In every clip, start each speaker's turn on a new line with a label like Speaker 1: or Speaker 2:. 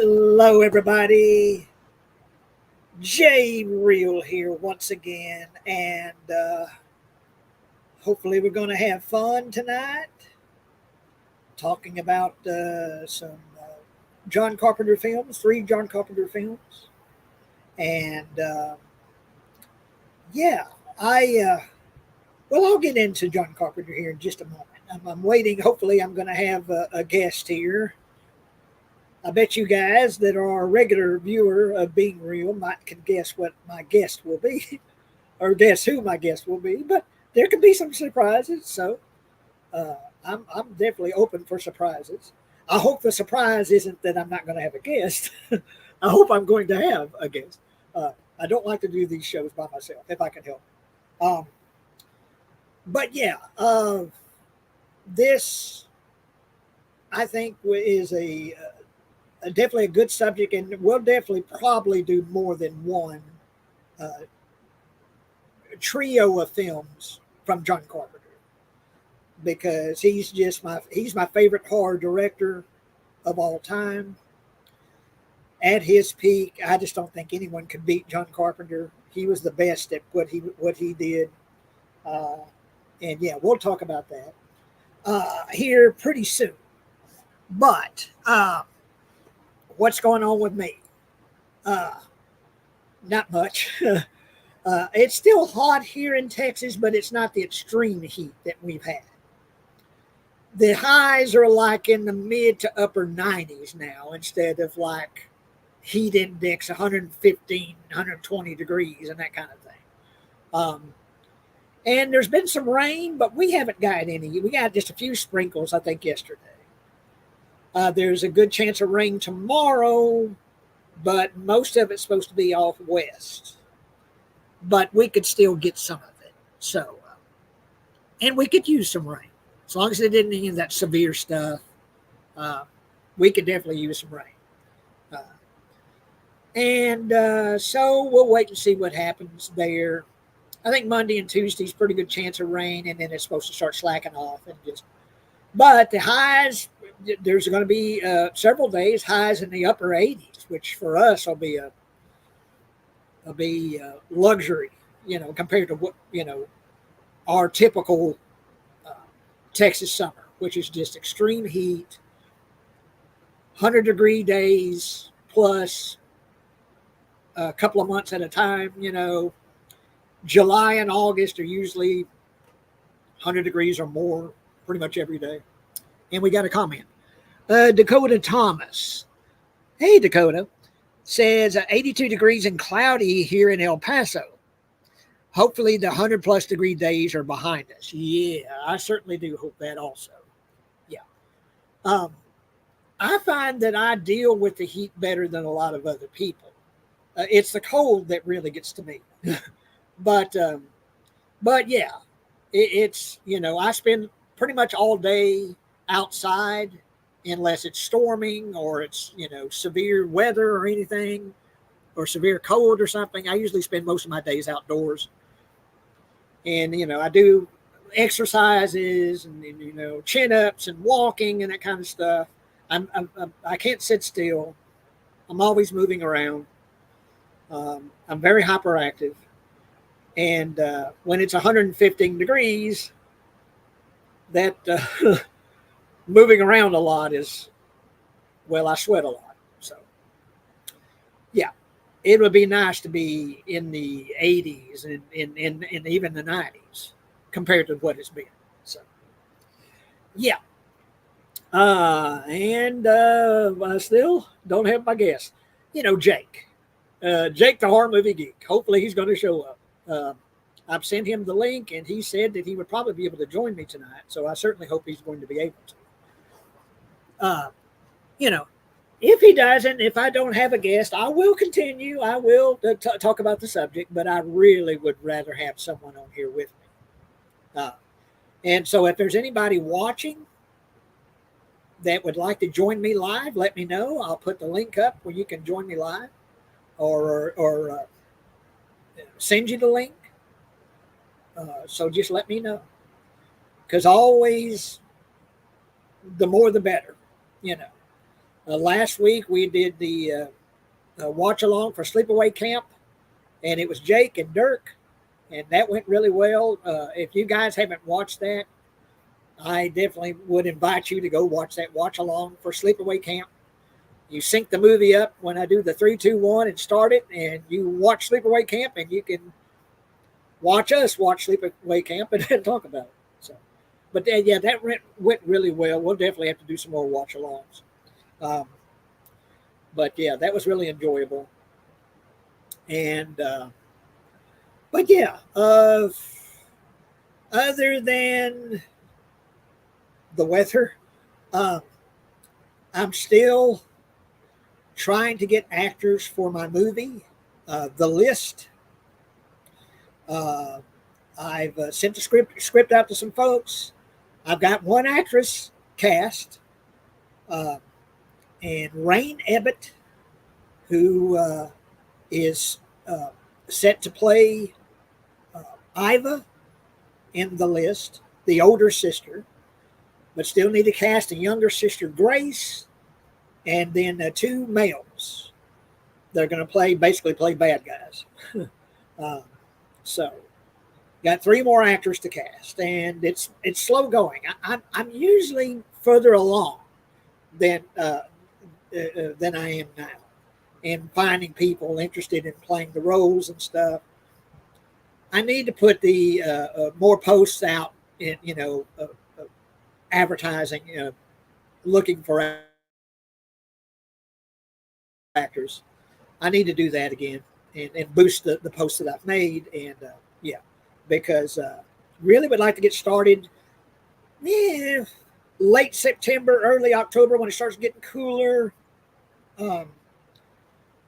Speaker 1: Hello, everybody. Jay Real here once again, and hopefully, we're going to have fun tonight talking about some John Carpenter films, three John Carpenter films. And yeah, I'll get into John Carpenter here in just a moment. I'm waiting. Hopefully, I'm going to have a guest here. I bet you guys that are a regular viewer of Being Real might can guess what my guest will be, or guess who my guest will be. But there could be some surprises, so uh, I'm definitely open for surprises. I hope the surprise isn't that I'm not going to have a guest. I hope I'm going to have a guest. I don't like to do these shows by myself if I can help it. But yeah, this I think is definitely a good subject, and we'll definitely probably do more than one uh, trio of films from John Carpenter because he's my favorite horror director of all time. At his peak, I just don't think anyone could beat John Carpenter. He was the best at what he did, uh, and yeah, we'll talk about that here pretty soon. But what's going on with me? Uh, Not much. It's still hot here in Texas, but it's not the extreme heat that we've had. The highs are like in the mid to upper 90s now instead of like heat index 115, 120 degrees and that kind of thing. Um, and there's been some rain, but we haven't got any. We got just a few sprinkles, I think, yesterday. There's a good chance of rain tomorrow, but most of it's supposed to be off west. But we could still get some of it. So, and we could use some rain. As long as it didn't any of that severe stuff, uh, we could definitely use some rain. Uh, and so we'll wait and see what happens there. I think Monday and Tuesday's pretty good chance of rain, and then it's supposed to start slacking off and just. But the highs, there's going to be several days highs in the upper 80s, which for us will be luxury, compared to what our typical uh, Texas summer, which is just extreme heat, 100-degree days plus a couple of months at a time. July and August are usually 100 degrees or more pretty much every day. And we got a comment. Dakota Thomas. Hey, Dakota. Says 82 degrees and cloudy here in El Paso. Hopefully the 100-plus degree days are behind us. Yeah, I certainly do hope that also. Yeah. Um, I find that I deal with the heat better than a lot of other people. It's the cold that really gets to me. but um, but yeah, I spend pretty much all day outside unless it's storming or it's severe weather or anything or severe cold or something. I usually spend most of my days outdoors, and I do exercises and chin ups and walking and that kind of stuff. I can't sit still. I'm always moving around. I'm very hyperactive, and when it's 115 degrees, that moving around a lot is, well, I sweat a lot. So, yeah, it would be nice to be in the 80s and even the 90s compared to what it's been. So, yeah. And I still don't have my guest. Jake. Jake the Horror Movie Geek. Hopefully he's going to show up. I've sent him the link, and he said that he would probably be able to join me tonight. So I certainly hope he's going to be able to. Uh, you know, if he doesn't, if I don't have a guest, I will continue. I will talk about the subject, but I really would rather have someone on here with me. And so if there's anybody watching that would like to join me live, let me know. I'll put the link up where you can join me live or send you the link. So just let me know. Because always the more the better, Last week we did the watch along for Sleepaway Camp, and it was Jake and Dirk, and that went really well. If you guys haven't watched that, I definitely would invite you to go watch that watch along for Sleepaway Camp. You sync the movie up when I do the 3, 2, 1 and start it, and you watch Sleepaway Camp, and you can watch us watch Sleepaway Camp and talk about it. So, but yeah, that went really well. We'll definitely have to do some more watch alongs. But yeah, that was really enjoyable. And but yeah, other than the weather, uh, I'm still trying to get actors for my movie, The List. Uh, I've sent the script out to some folks. I've got one actress cast, uh, and Rain Ebbett, who is set to play Iva in The List, the older sister, but still need to cast a younger sister, Grace, and then 2 males. They're going to basically play bad guys. So, got 3 more actors to cast, and it's slow going. I'm usually further along than I am now in finding people interested in playing the roles and stuff. I need to put the more posts out in advertising, looking for actors. I need to do that again and boost the posts that I've made, and yeah, because really would like to get started. Yeah, late September, early October when it starts getting cooler. Um,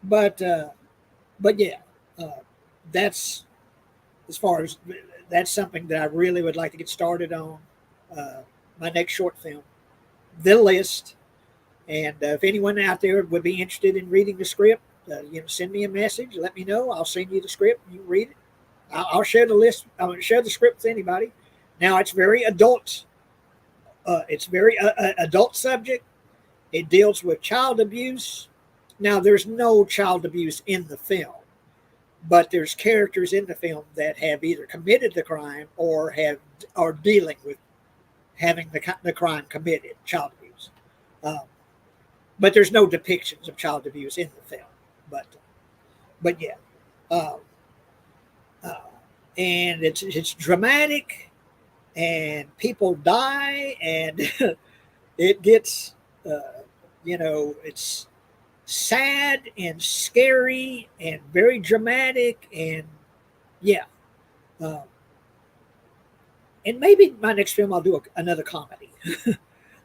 Speaker 1: but yeah, that's as far as that's something that I really would like to get started on. My next short film, The List, and if anyone out there would be interested in reading the script, send me a message. Let me know. I'll send you the script. You read it. I'll share the list. I'll share the script with anybody. Now it's very adult. It's very adult subject. It deals with child abuse. Now there's no child abuse in the film, but there's characters in the film that have either committed the crime or are dealing with having the crime committed, child abuse. But there's no depictions of child abuse in the film. But yeah, uh, uh, and it's dramatic, and people die, and it gets it's sad and scary and very dramatic, and yeah. Um, and maybe my next film I'll do another comedy.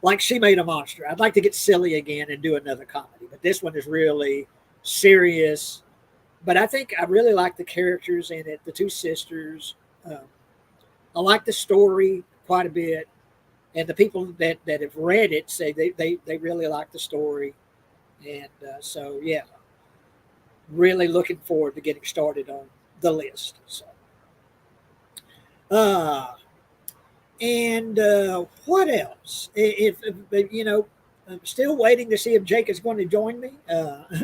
Speaker 1: Like She Made a Monster. I'd like to get silly again and do another comedy, but this one is really serious. But I think I really like the characters in it, the 2 sisters. Um, I like the story quite a bit, and the people that have read it say they really like the story, and so yeah, really looking forward to getting started on The List. So, uh, and what else? If I'm still waiting to see if Jake is going to join me.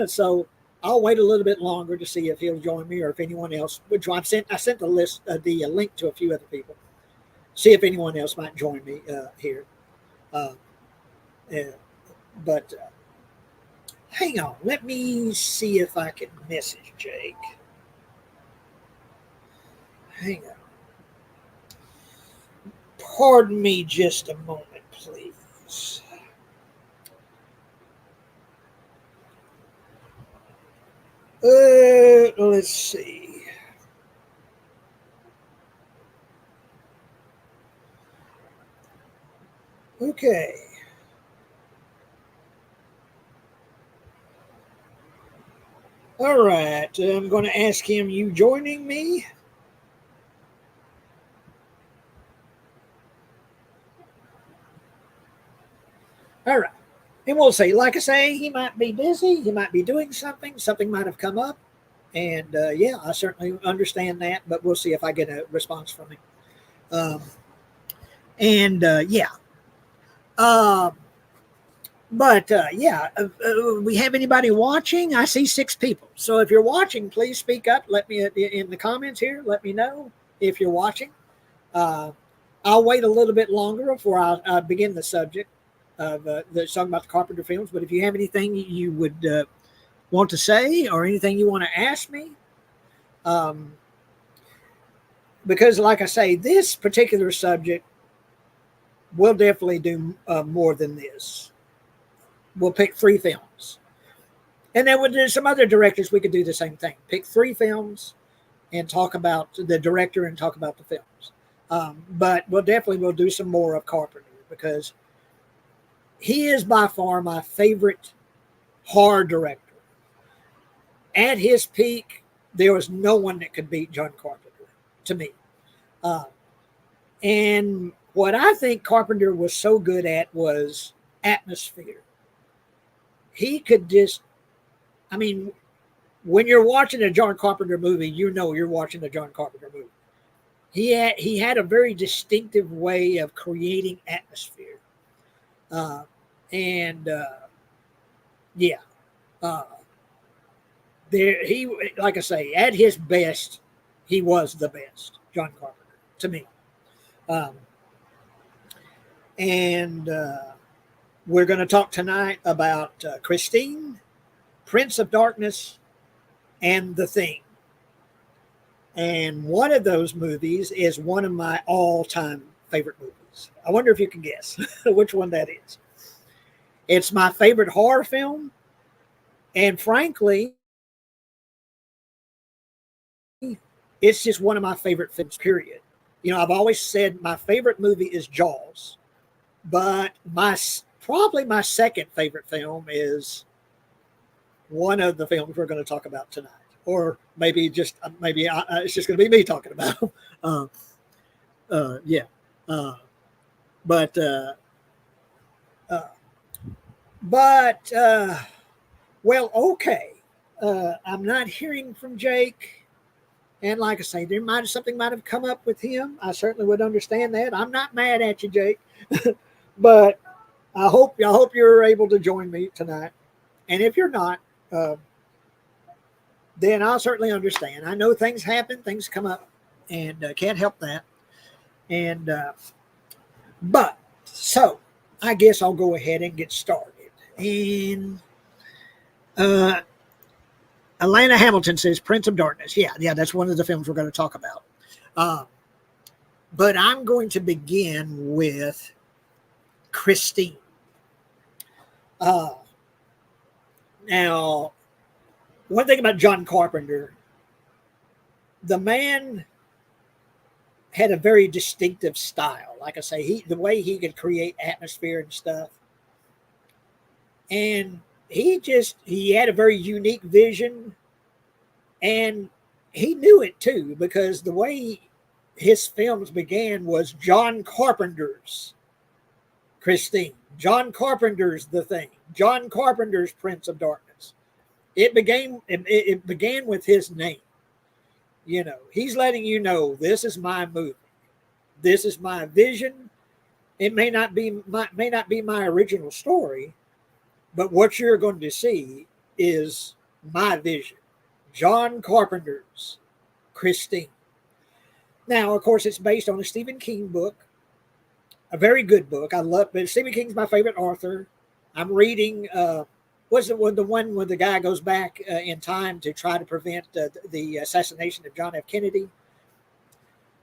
Speaker 1: So I'll wait a little bit longer to see if he'll join me or if anyone else would join. I sent the list, the link to a few other people. See if anyone else might join me here. Uh, but hang on, let me see if I can message Jake. Hang on. Pardon me just a moment, please. Let's see. Okay. All right. I'm going to ask him, you joining me? All right. And we'll see. Like I say, he might be busy. He might be doing something. Something might have come up. And yeah, I certainly understand that. But we'll see if I get a response from him. And yeah. Um, But yeah, we have anybody watching? I see 6 people. So if you're watching, please speak up. Let me in the comments here. Let me know if you're watching. Uh, I'll wait a little bit longer before I begin the subject of the talking about the Carpenter films. But if you have anything you would want to say or anything you want to ask me, um, because like I say, this particular subject will definitely do more than this. We'll pick 3 films. And then there's some other directors we could do the same thing. Pick 3 films and talk about the director and talk about the films. But we'll do some more of Carpenter because he is by far my favorite horror director. At his peak, there was no one that could beat John Carpenter to me. Uh, and what I think Carpenter was so good at was atmosphere. He could just, I mean, when you're watching a John Carpenter movie, you know you're watching a John Carpenter movie. He had a very distinctive way of creating atmosphere, and yeah, uh, like I say, at his best, he was the best, John Carpenter to me, um, and we're going to talk tonight about Christine, Prince of Darkness, and The Thing. And one of those movies is one of my all-time favorite movies. I wonder if you can guess which one that is. It's my favorite horror film. And frankly, it's just one of my favorite films, period. You know, I've always said my favorite movie is Jaws. But probably my second favorite film is one of the films we're going to talk about tonight. Or maybe it's just going to be me talking about them. Yeah. But well, okay. I'm not hearing from Jake, and like I say, something might have come up with him. I certainly would understand that. I'm not mad at you, Jake, but I hope you're able to join me tonight. And if you're not, then I'll certainly understand. I know things happen, things come up, and can't help that. And but so I guess I'll go ahead and get started. And Alana Hamilton says Prince of Darkness. Yeah, that's one of the films we're going to talk about. But I'm going to begin with Christine. Now, one thing about John Carpenter, the man had a very distinctive style. Like I say, the way he could create atmosphere and stuff. And he had a very unique vision, and he knew it too, because the way his films began was John Carpenter's Christine, John Carpenter's The Thing, John Carpenter's Prince of Darkness. It began with his name. You know, he's letting you know, this is my movie. This is my vision. It may not be my original story, but what you're going to see is my vision. John Carpenter's Christine. Now, of course, it's based on a Stephen King book, a very good book. I love it. Stephen King's my favorite author. I'm reading, what's the one where the guy goes back in time to try to prevent the assassination of John F. Kennedy?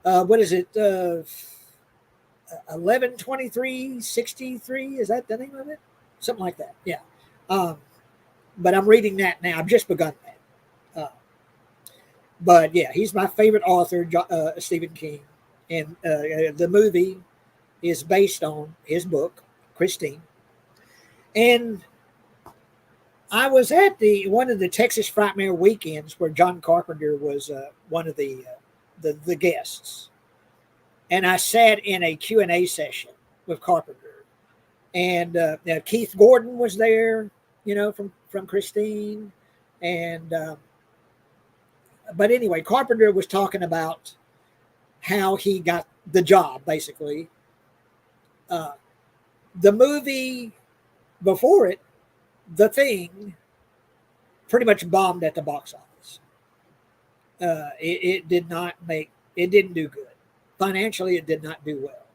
Speaker 1: What is it? 11/23/63? Is that the name of it? Something like that. Yeah. But I'm reading that now. I've just begun that. But yeah, he's my favorite author, Stephen King. And the movie is based on his book, Christine. And I was at one of the Texas Frightmare weekends where John Carpenter was one of the guests. And I sat in a Q&A session with Carpenter. And Keith Gordon was there, you know, from Christine. And but anyway, Carpenter was talking about how he got the job, basically. The movie before it, The Thing pretty much bombed at the box office. It didn't do good. Financially, it did not do well.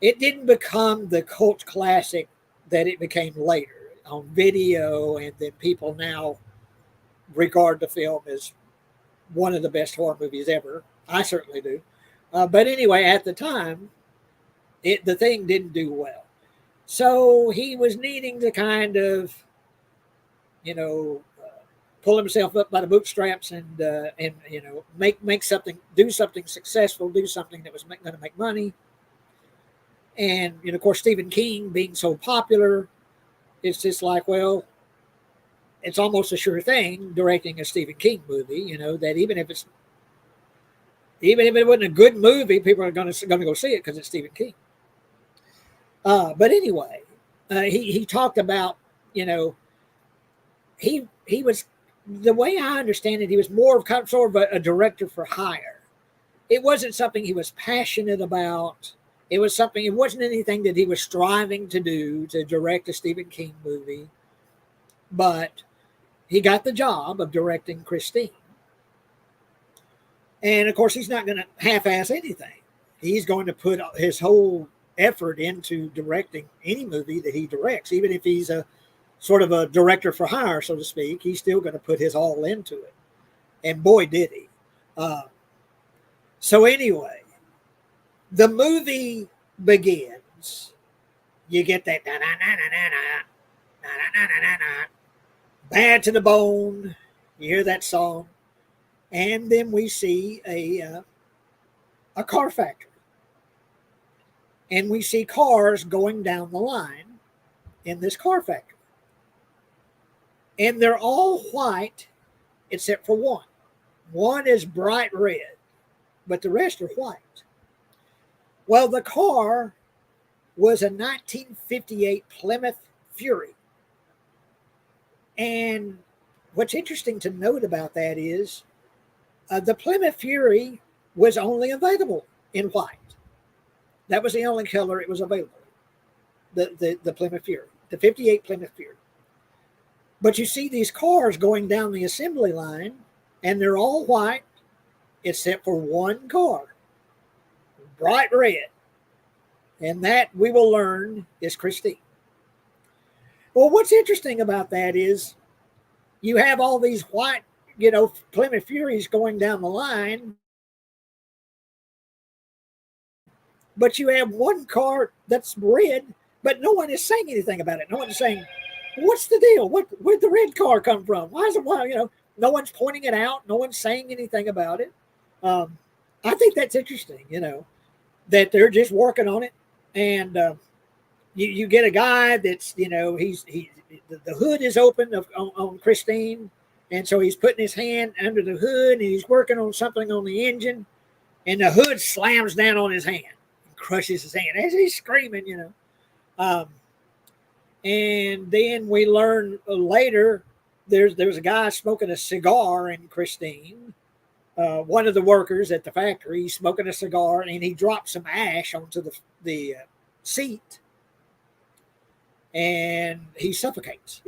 Speaker 1: It didn't become the cult classic that it became later on video, and then people now regard the film as one of the best horror movies ever. I certainly do. But anyway, at the time, The Thing didn't do well. So he was needing to kind of, pull himself up by the bootstraps and make something, do something successful, do something that was going to make money. And of course, Stephen King being so popular, it's just like, well, it's almost a sure thing directing a Stephen King movie. That even if it wasn't a good movie, people are going to go see it because it's Stephen King. But anyway, he talked about, he was, the way I understand it, he was more of sort of a director for hire. It wasn't something he was passionate about. It wasn't anything that he was striving to do, to direct a Stephen King movie. But he got the job of directing Christine. And of course, he's not going to half-ass anything. He's going to put his whole effort into directing any movie that he directs, even if he's a sort of a director for hire, so to speak. He's still going to put his all into it. And boy, did he. So anyway, the movie begins. You get that bad to the bone. You hear that song. And then we see a car factory. And we see cars going down the line in this car factory. And they're all white except for one. One is bright red, but the rest are white. Well, the car was a 1958 Plymouth Fury. And what's interesting to note about that is the Plymouth Fury was only available in white. That was the only color it was available. The Plymouth Fury, the 58 Plymouth Fury. But you see these cars going down the assembly line, and they're all white except for one car, bright red. And that, we will learn, is Christine. Well, what's interesting about that is you have all these white, Plymouth Furies going down the line, but you have one car that's red, but no one is saying anything about it. No one is saying, what's the deal? Where'd the red car come from? Why is it? No one's pointing it out. No one's saying anything about it. I think that's interesting, that they're just working on it. And you get a guy that's, the hood is open on Christine. And so he's putting his hand under the hood and he's working on something on the engine. And the hood slams down on his hand and crushes his hand as he's screaming, And then we learn later there was a guy smoking a cigar in Christine. One of the workers at the factory, he's smoking a cigar, and he drops some ash onto the seat, and he suffocates.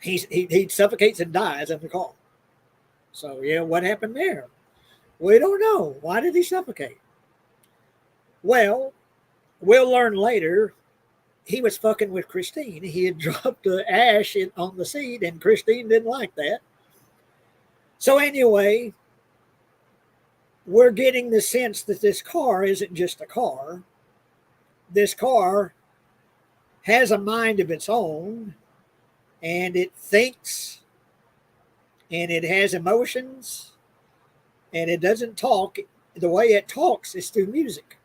Speaker 1: He suffocates and dies in the car. So, what happened there? We don't know. Why did he suffocate? Well, we'll learn later. He was fucking with Christine. He had dropped the ash on the seat, and Christine didn't like that. So anyway, we're getting the sense that this car isn't just a car. This car has a mind of its own, and it thinks, and it has emotions, and it doesn't talk. The way it talks is through music.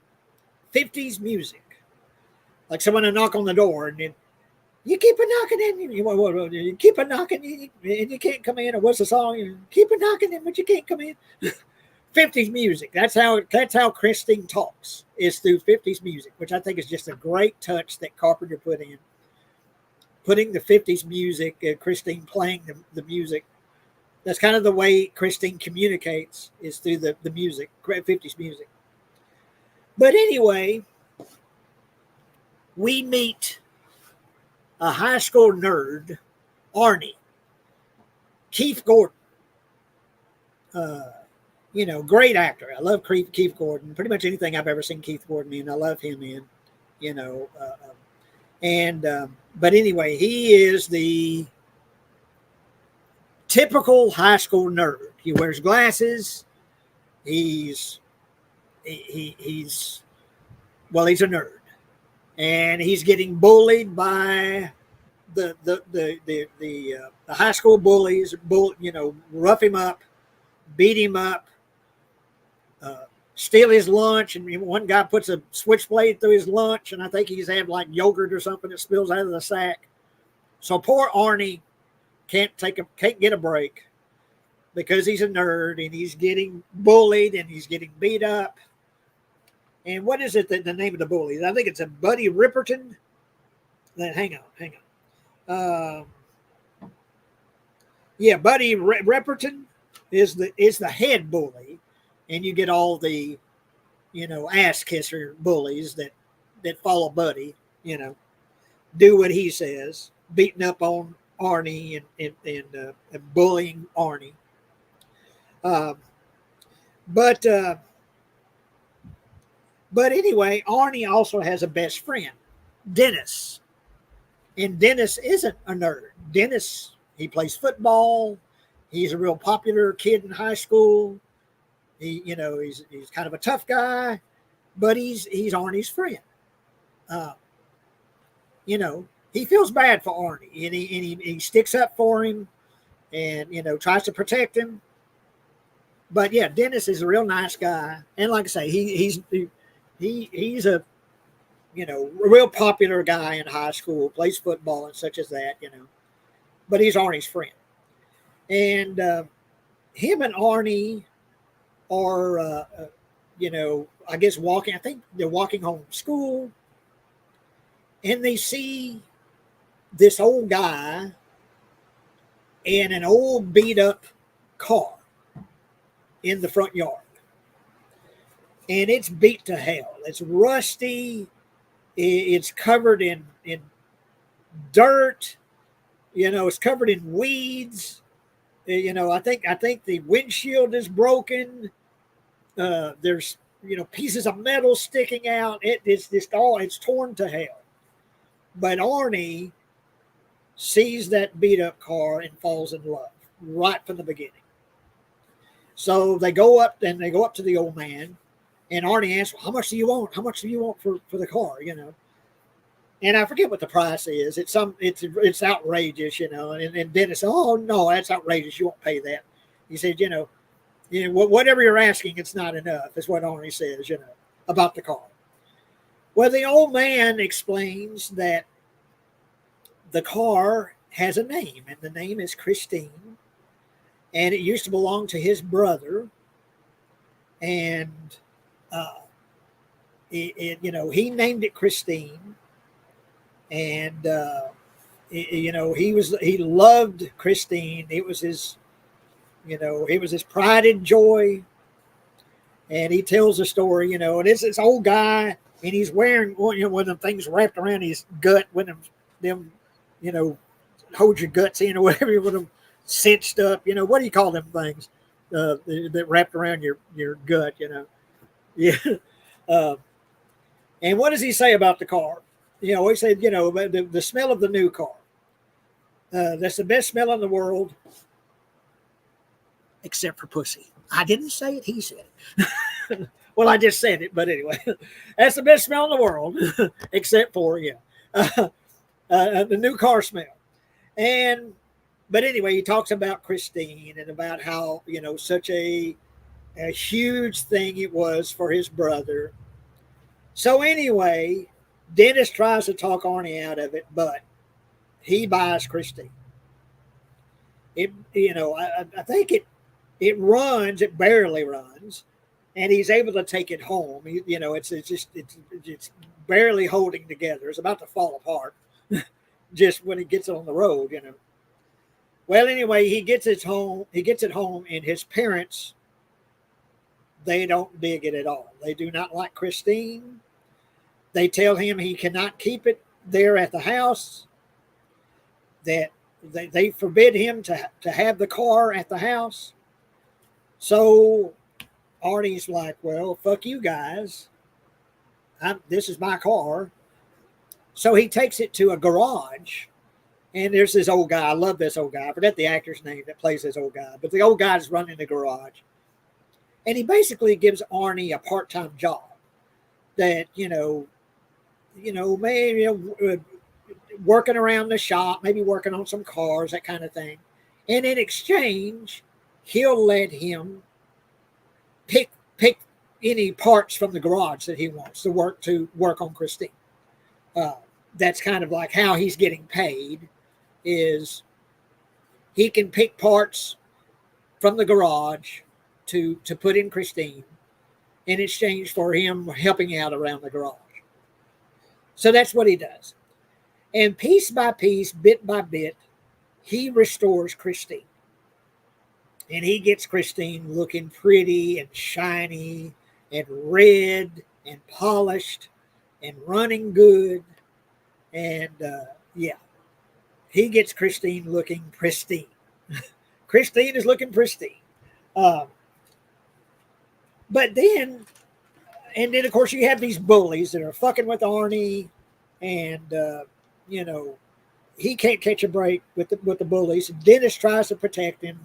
Speaker 1: 50s music. Like someone will knock on the door, and then you keep a knocking in. You keep a knocking, and you can't come in. Or what's the song? You keep a knocking in, but you can't come in. 50s music. That's how Christine talks. Is through 50s music, which I think is just a great touch that Carpenter put in. Putting the 50s music, Christine playing the music. That's kind of the way Christine communicates, is through the music, 50s music. But anyway, we meet a high school nerd, Arnie, Keith Gordon. Uh, great actor. I love Keith Gordon. Pretty much anything I've ever seen Keith Gordon in, I love him in. You know, but anyway, he is the typical high school nerd. He wears glasses. He's he's he's a nerd, and he's getting bullied by the high school bullies. Rough him up, beat him up, steal his lunch, and one guy puts a switchblade through his lunch, and I think he's had like yogurt or something that spills out of the sack. So poor Arnie can't get a break because he's a nerd and he's getting bullied and he's getting beat up. And what is it that the name of the bully? I think it's a Buddy Ripperton. Hang on. Buddy Ripperton is the head bully, and you get all the ass kisser bullies that follow Buddy, do what he says, beating up on Arnie and bullying Arnie. But anyway, Arnie also has a best friend, Dennis. And Dennis isn't a nerd. Dennis, he plays football. He's a real popular kid in high school. He's kind of a tough guy, but he's Arnie's friend. He feels bad for Arnie, and he sticks up for him, and tries to protect him. But yeah, Dennis is a real nice guy, and like I say, he's a real popular guy in high school, plays football and such as that, But he's Arnie's friend, and him and Arnie are, I guess walking. I think they're walking home from school, and they see this old guy in an old beat up car in the front yard. And it's beat to hell. It's rusty. It's covered in dirt. It's covered in weeds. I think the windshield is broken. There's pieces of metal sticking out. It's torn to hell. But Arnie sees that beat up car and falls in love right from the beginning. So they go up to the old man, and Arnie asks, well, how much do you want? How much do you want for the car? And I forget what the price is. It's outrageous, and Dennis said, oh no, that's outrageous. You won't pay that. He said, whatever you're asking, it's not enough, is what Arnie says, about the car. Well, the old man explains that the car has a name, and the name is Christine, and it used to belong to his brother, and he named it Christine, and he loved Christine. It was his pride and joy. And he tells a story, and it's this old guy, and he's wearing one of them things wrapped around his gut, with them hold your guts in or whatever, with them cinched up. What do you call them things that wrapped around your gut? Yeah. And what does he say about the car? He said, the smell of the new car. That's the best smell in the world, except for pussy. I didn't say it. He said it. Well, I just said it, but anyway, that's the best smell in the world, except for the new car smell. But anyway, he talks about Christine and about how such a huge thing it was for his brother. So anyway, Dennis tries to talk Arnie out of it, but he buys Christine. I think it runs, it barely runs, and he's able to take it home. It's barely holding together. It's about to fall apart just when he gets it on the road, Well, anyway, he gets it home, and his parents, they don't dig it at all. They do not like Christine. They tell him he cannot keep it there at the house. that they forbid him to have the car at the house. So Arnie's like, well, fuck you guys. This is my car. So he takes it to a garage. And there's this old guy. I love this old guy. I forget the actor's name that plays this old guy. But the old guy's running the garage. And he basically gives Arnie a part-time job that, maybe working around the shop, maybe working on some cars, that kind of thing. And in exchange, he'll let him pick any parts from the garage that he wants to work on Christine. That's kind of like how he's getting paid, is he can pick parts from the garage to put in Christine in exchange for him helping out around the garage. So that's what he does. And piece by piece, bit by bit, he restores Christine. And he gets Christine looking pretty and shiny and red and polished and running good. And he gets Christine looking pristine. Christine is looking pristine. But then, of course, you have these bullies that are fucking with Arnie, and he can't catch a break with the bullies. Dennis tries to protect him,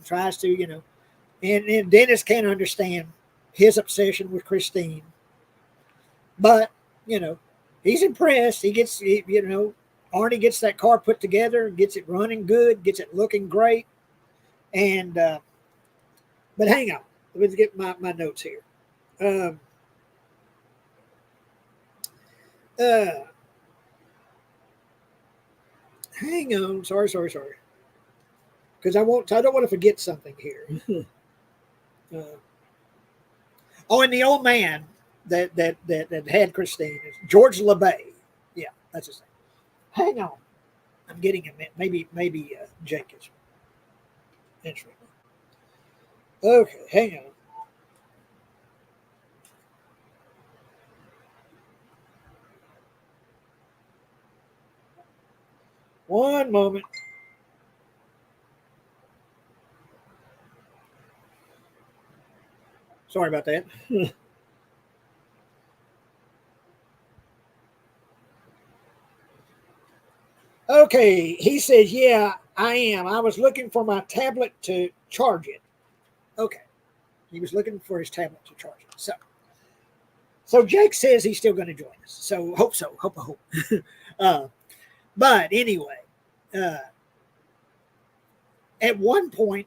Speaker 1: and Dennis can't understand his obsession with Christine. But he's impressed. Arnie gets that car put together, gets it running good, gets it looking great, and but hang on, let me get my notes here. Hang on. Sorry. Because I don't want to forget something here. And the old man that had Christine is George LeBay. Yeah, that's his name. Hang on. I'm getting a minute. Maybe Jake is entering. Okay, hang on. One moment. Sorry about that. Okay, he says, yeah, I am. I was looking for my tablet to charge it. Okay. He was looking for his tablet to charge it. So Jake says he's still going to join us. So hope so. Hope. But anyway, at one point,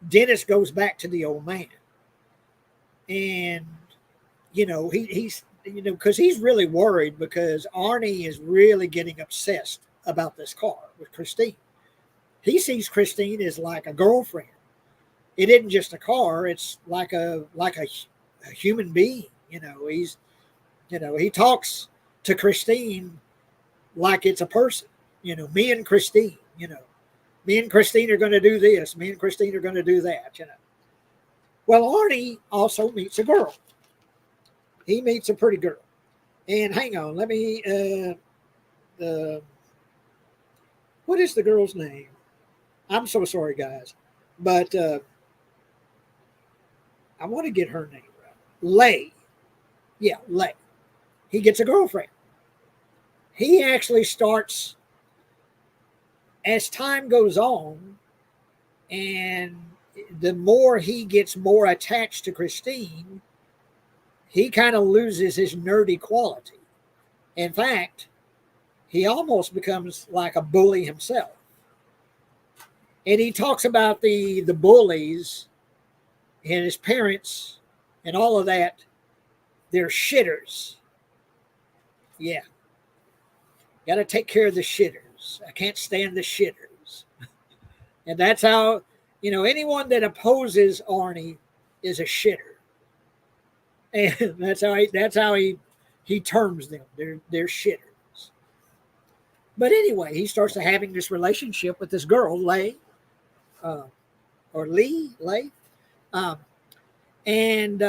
Speaker 1: Dennis goes back to the old man. And, he's because he's really worried because Arnie is really getting obsessed about this car with Christine. He sees Christine as like a girlfriend. It isn't just a car. It's like a human being. He talks to Christine like it's a person. Me and Christine, me and Christine are going to do this. Me and Christine are going to do that, Well, Arnie also meets a girl. He meets a pretty girl. And hang on, let me, what is the girl's name? I'm so sorry, guys. But I want to get her name right. Lay. Yeah, Lay. He gets a girlfriend. He actually starts, as time goes on, and the more he gets more attached to Christine, he kind of loses his nerdy quality. In fact, he almost becomes like a bully himself. And he talks about the bullies and his parents and all of that. They're shitters. Yeah. Got to take care of the shitters. I can't stand the shitters. And that's how, anyone that opposes Arnie is a shitter. And that's how he terms them. They're shitters. But anyway, he starts having this relationship with this girl, Lay, or Lay, and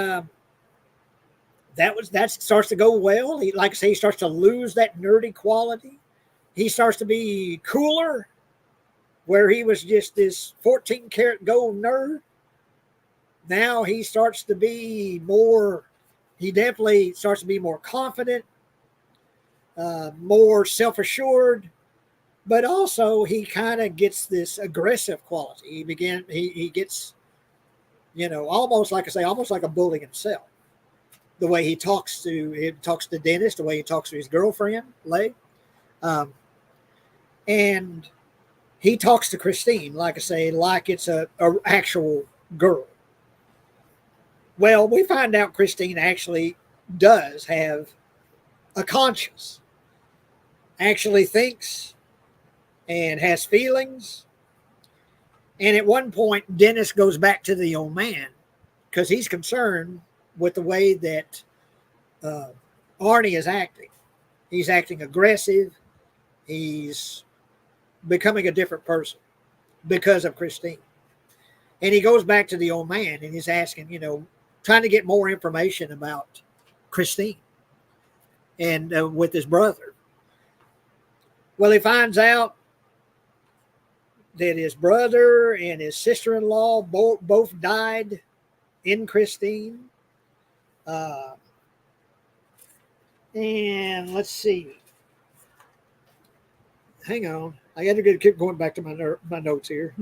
Speaker 1: that starts to go well. He, like I say, he starts to lose that nerdy quality. He starts to be cooler, where he was just this 14 karat gold nerd. Now he starts to be more, he definitely starts to be more confident, more self assured, but also he kind of gets this aggressive quality. He gets, almost like I say, almost like a bully himself. The way he talks to Dennis, the way he talks to his girlfriend, Leigh. And he talks to Christine, like I say, like it's a actual girl. Well, we find out Christine actually does have a conscience, actually thinks and has feelings. And at one point, Dennis goes back to the old man because he's concerned with the way that Arnie is acting. He's acting aggressive. He's becoming a different person because of Christine. And he goes back to the old man and he's asking, trying to get more information about Christine and with his brother. Well, he finds out that his brother and his sister-in-law both died in Christine. And let's see. Hang on. I got to keep going back to my notes here.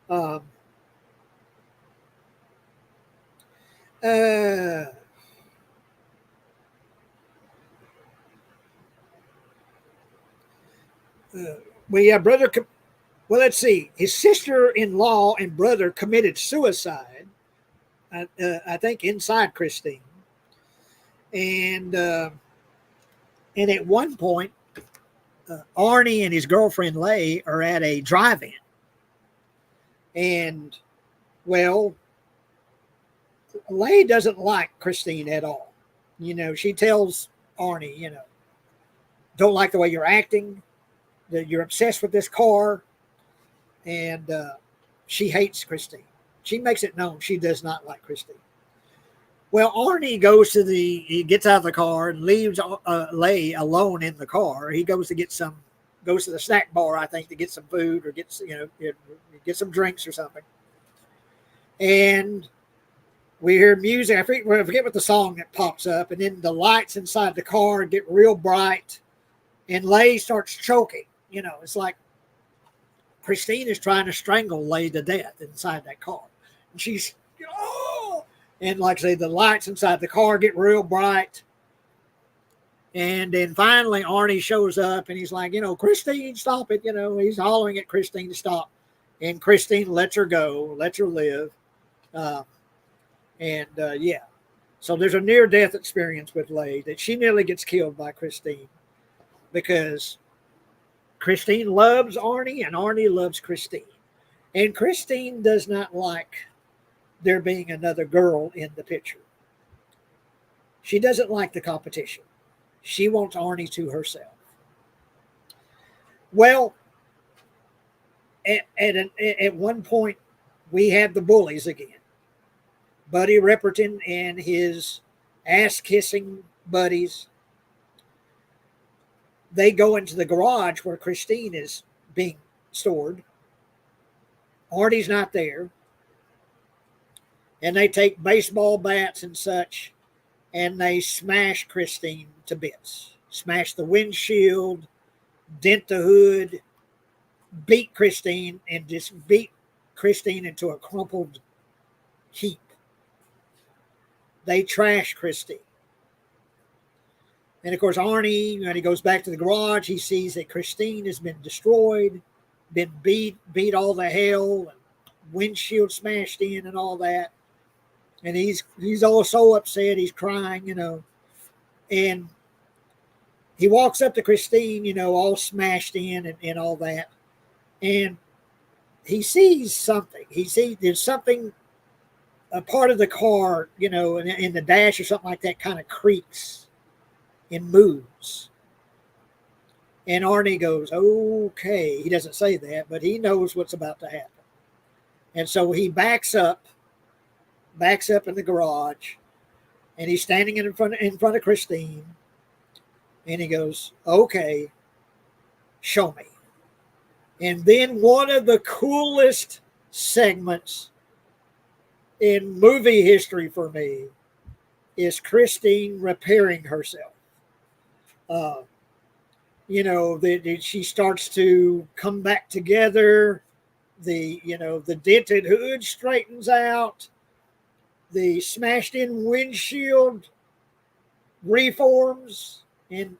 Speaker 1: Uh, well, yeah, brother. Well, let's see. His sister-in-law and brother committed suicide. I think inside Christine, and at one point, Arnie and his girlfriend Leigh are at a drive-in, and well, Leigh doesn't like Christine at all. She tells Arnie, don't like the way you're acting, that you're obsessed with this car, and she hates Christine. She makes it known she does not like Christine. Well, Arnie he gets out of the car and leaves Leigh alone in the car. He goes to the snack bar, I think, to get some food or get some drinks or something. And we hear music. I forget what the song that pops up, and then the lights inside the car get real bright, and Leigh starts choking. It's like Christine is trying to strangle Leigh to death inside that car. And she's, and like I say, the lights inside the car get real bright. And then finally Arnie shows up and he's like, Christine, stop it. He's hollering at Christine to stop. And Christine lets her go, lets her live. Yeah. So there's a near-death experience with Leigh that she nearly gets killed by Christine because Christine loves Arnie and Arnie loves Christine. And Christine does not like there being another girl in the picture. She doesn't like the competition. She wants Arnie to herself. Well, at one point, we have the bullies again. Buddy Ripperton and his ass-kissing buddies. They go into the garage where Christine is being stored. Arnie's not there. And they take baseball bats and such, and they smash Christine to bits. Smash the windshield, dent the hood, beat Christine, and just beat Christine into a crumpled heap. They trash Christine. And of course, Arnie, when he goes back to the garage, he sees that Christine has been destroyed, been beat all the hell, and windshield smashed in and all that. And he's all so upset, he's crying, And he walks up to Christine, all smashed in and all that. And he sees something. There's something, a part of the car, in the dash or something like that kind of creaks and moves. And Arnie goes, okay. He doesn't say that, but he knows what's about to happen. And so he backs up in the garage, and he's standing in front of Christine, and he goes, okay, show me. And then one of the coolest segments in movie history for me is Christine repairing herself. Uh, that she starts to come back together. The dented hood straightens out. The smashed in windshield reforms and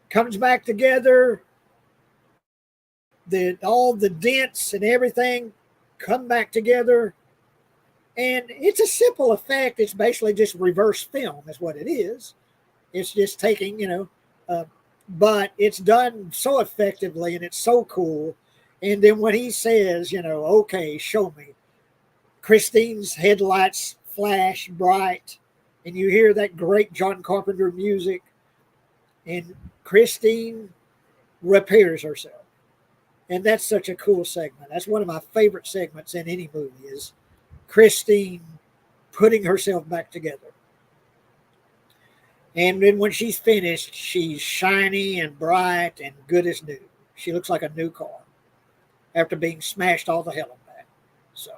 Speaker 1: comes back together. All the dents and everything come back together, and it's a simple effect. It's basically just reverse film, is what it is. It's just taking, but it's done so effectively and it's so cool. And then when he says, okay, show me, Christine's headlights flash bright, and you hear that great John Carpenter music, and Christine repairs herself. And that's such a cool segment. That's one of my favorite segments in any movie, is Christine putting herself back together. And then when she's finished, she's shiny and bright and good as new. She looks like a new car after being smashed all the hell back. So,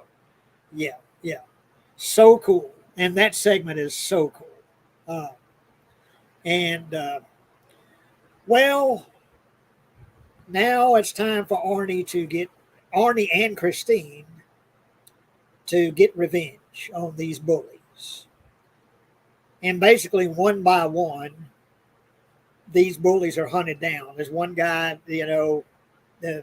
Speaker 1: yeah. So cool. And that segment is so cool. Well, now it's time for Arnie and Christine to get revenge on these bullies. And basically, one by one, these bullies are hunted down. There's one guy,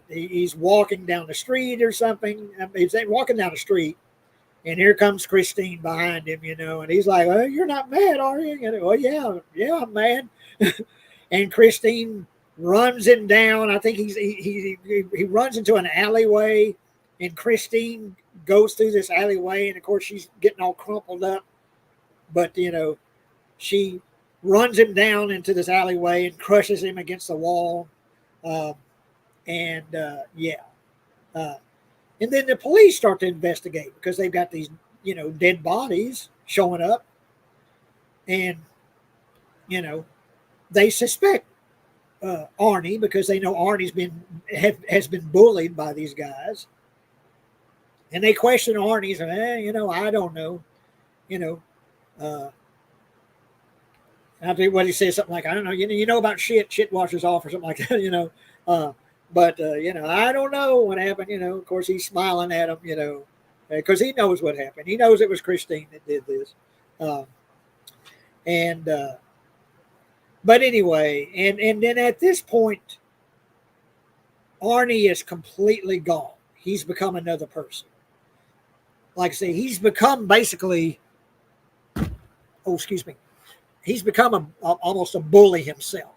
Speaker 1: he's walking down the street or something. He's walking down the street, and here comes Christine behind him, and he's like, "Oh, you're not mad, are you?" "Oh, yeah, I'm mad." And Christine runs him down. I think he runs into an alleyway, and Christine goes through this alleyway, and of course she's getting all crumpled up. But she runs him down into this alleyway and crushes him against the wall. And then the police start to investigate because they've got these, dead bodies showing up. And, they suspect Arnie because they know Arnie's has been bullied by these guys. And they question Arnie. I don't know. I think what he says, something like, "I don't know, you know about shit washes off," or something like that, But I don't know what happened. Of course, he's smiling at him, because he knows what happened. He knows it was Christine that did this. But anyway, and then at this point, Arnie is completely gone. He's become another person. Like I say, he's become basically, he's become almost a bully himself,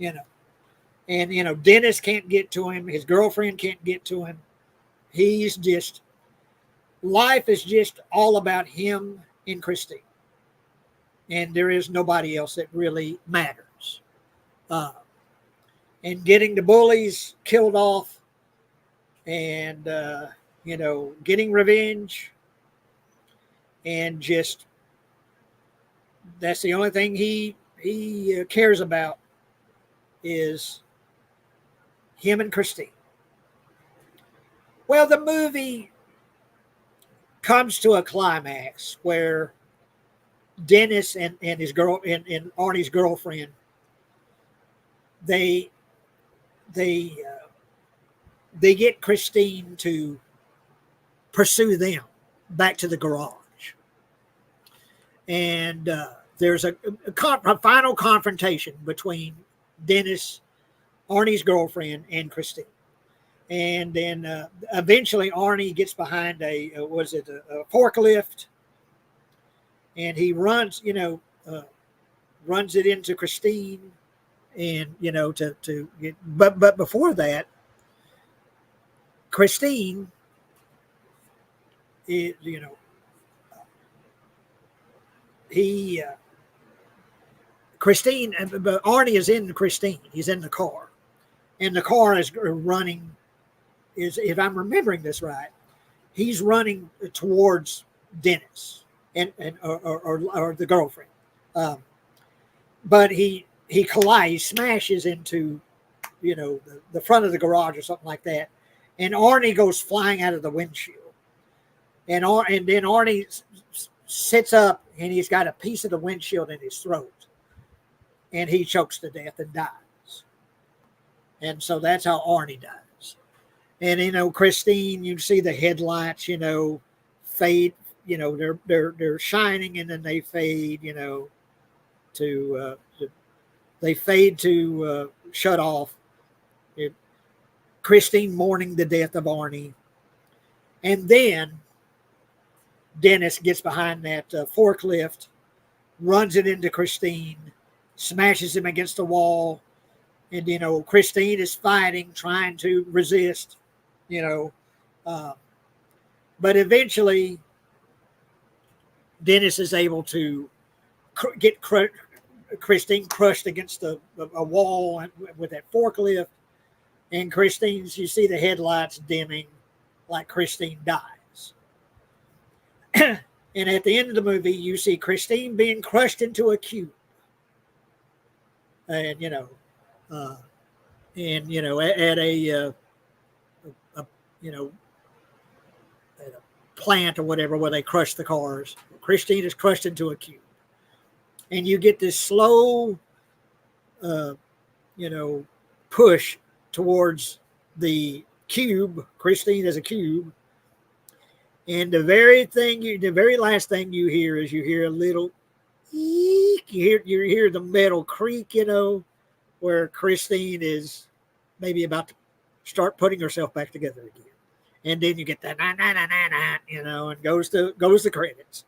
Speaker 1: And, Dennis can't get to him. His girlfriend can't get to him. Life is just all about him and Christine. And there is nobody else that really matters. And getting the bullies killed off and, getting revenge, and just, that's the only thing he cares about, is him and Christine. Well, the movie comes to a climax where Dennis and his girl and Arnie's girlfriend, they get Christine to pursue them back to the garage, and there's a final confrontation between Dennis, Arnie's girlfriend, and Christine. And then eventually Arnie gets behind a forklift, and he runs it into Christine, and to get, but before that, Christine is, but Arnie is in Christine. He's in the car, and the car is running. If I'm remembering this right, he's running towards Dennis or the girlfriend. But he he collides, smashes into, the front of the garage or something like that. And Arnie goes flying out of the windshield. And then Arnie sits up, and he's got a piece of the windshield in his throat. And he chokes to death and dies. And so that's how Arnie dies. And, Christine, you see the headlights, fade, they're shining, and then they fade, they fade to shut off. Christine mourning the death of Arnie. And then Dennis gets behind that forklift, runs it into Christine, smashes him against the wall. And, Christine is fighting, trying to resist, but eventually Dennis is able to get Christine crushed against a wall with that forklift. And Christine's, you see the headlights dimming like Christine dies. And at the end of the movie, you see Christine being crushed into a cube. And, at a at a plant or whatever where they crush the cars. Christine is crushed into a cube. And you get this slow, push towards the cube. Christine is a cube. And the very last thing you hear is you hear a little eek. You hear the metal creak, where Christine is maybe about to start putting herself back together again. And then you get that and goes the credits.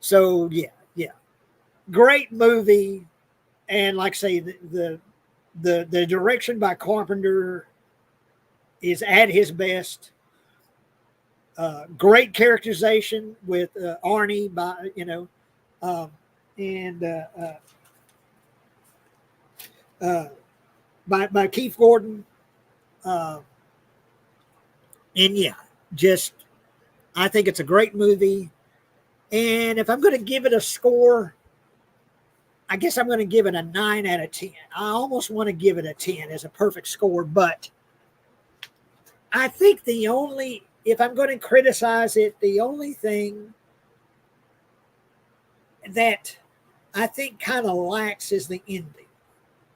Speaker 1: So yeah, great movie, and like I say, the direction by Carpenter is at his best. Great characterization with Arnie by Keith Gordon. And yeah, I think it's a great movie. And if I'm going to give it a score, I guess I'm going to give it a 9 out of 10. I almost want to give it a 10 as a perfect score, but I think if I'm going to criticize it, the only thing that I think kind of lacks is the ending,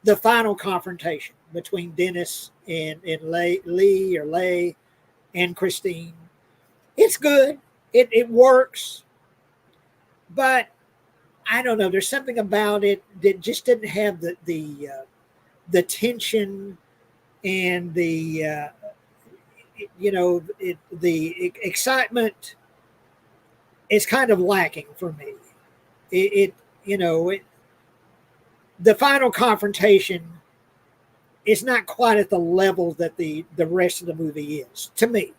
Speaker 1: the final confrontation between Dennis and Leigh and Christine. It's good. It works. But I don't know. There's something about it that just didn't have the tension and the excitement is kind of lacking for me. The final confrontation is not quite at the level that the rest of the movie is, to me.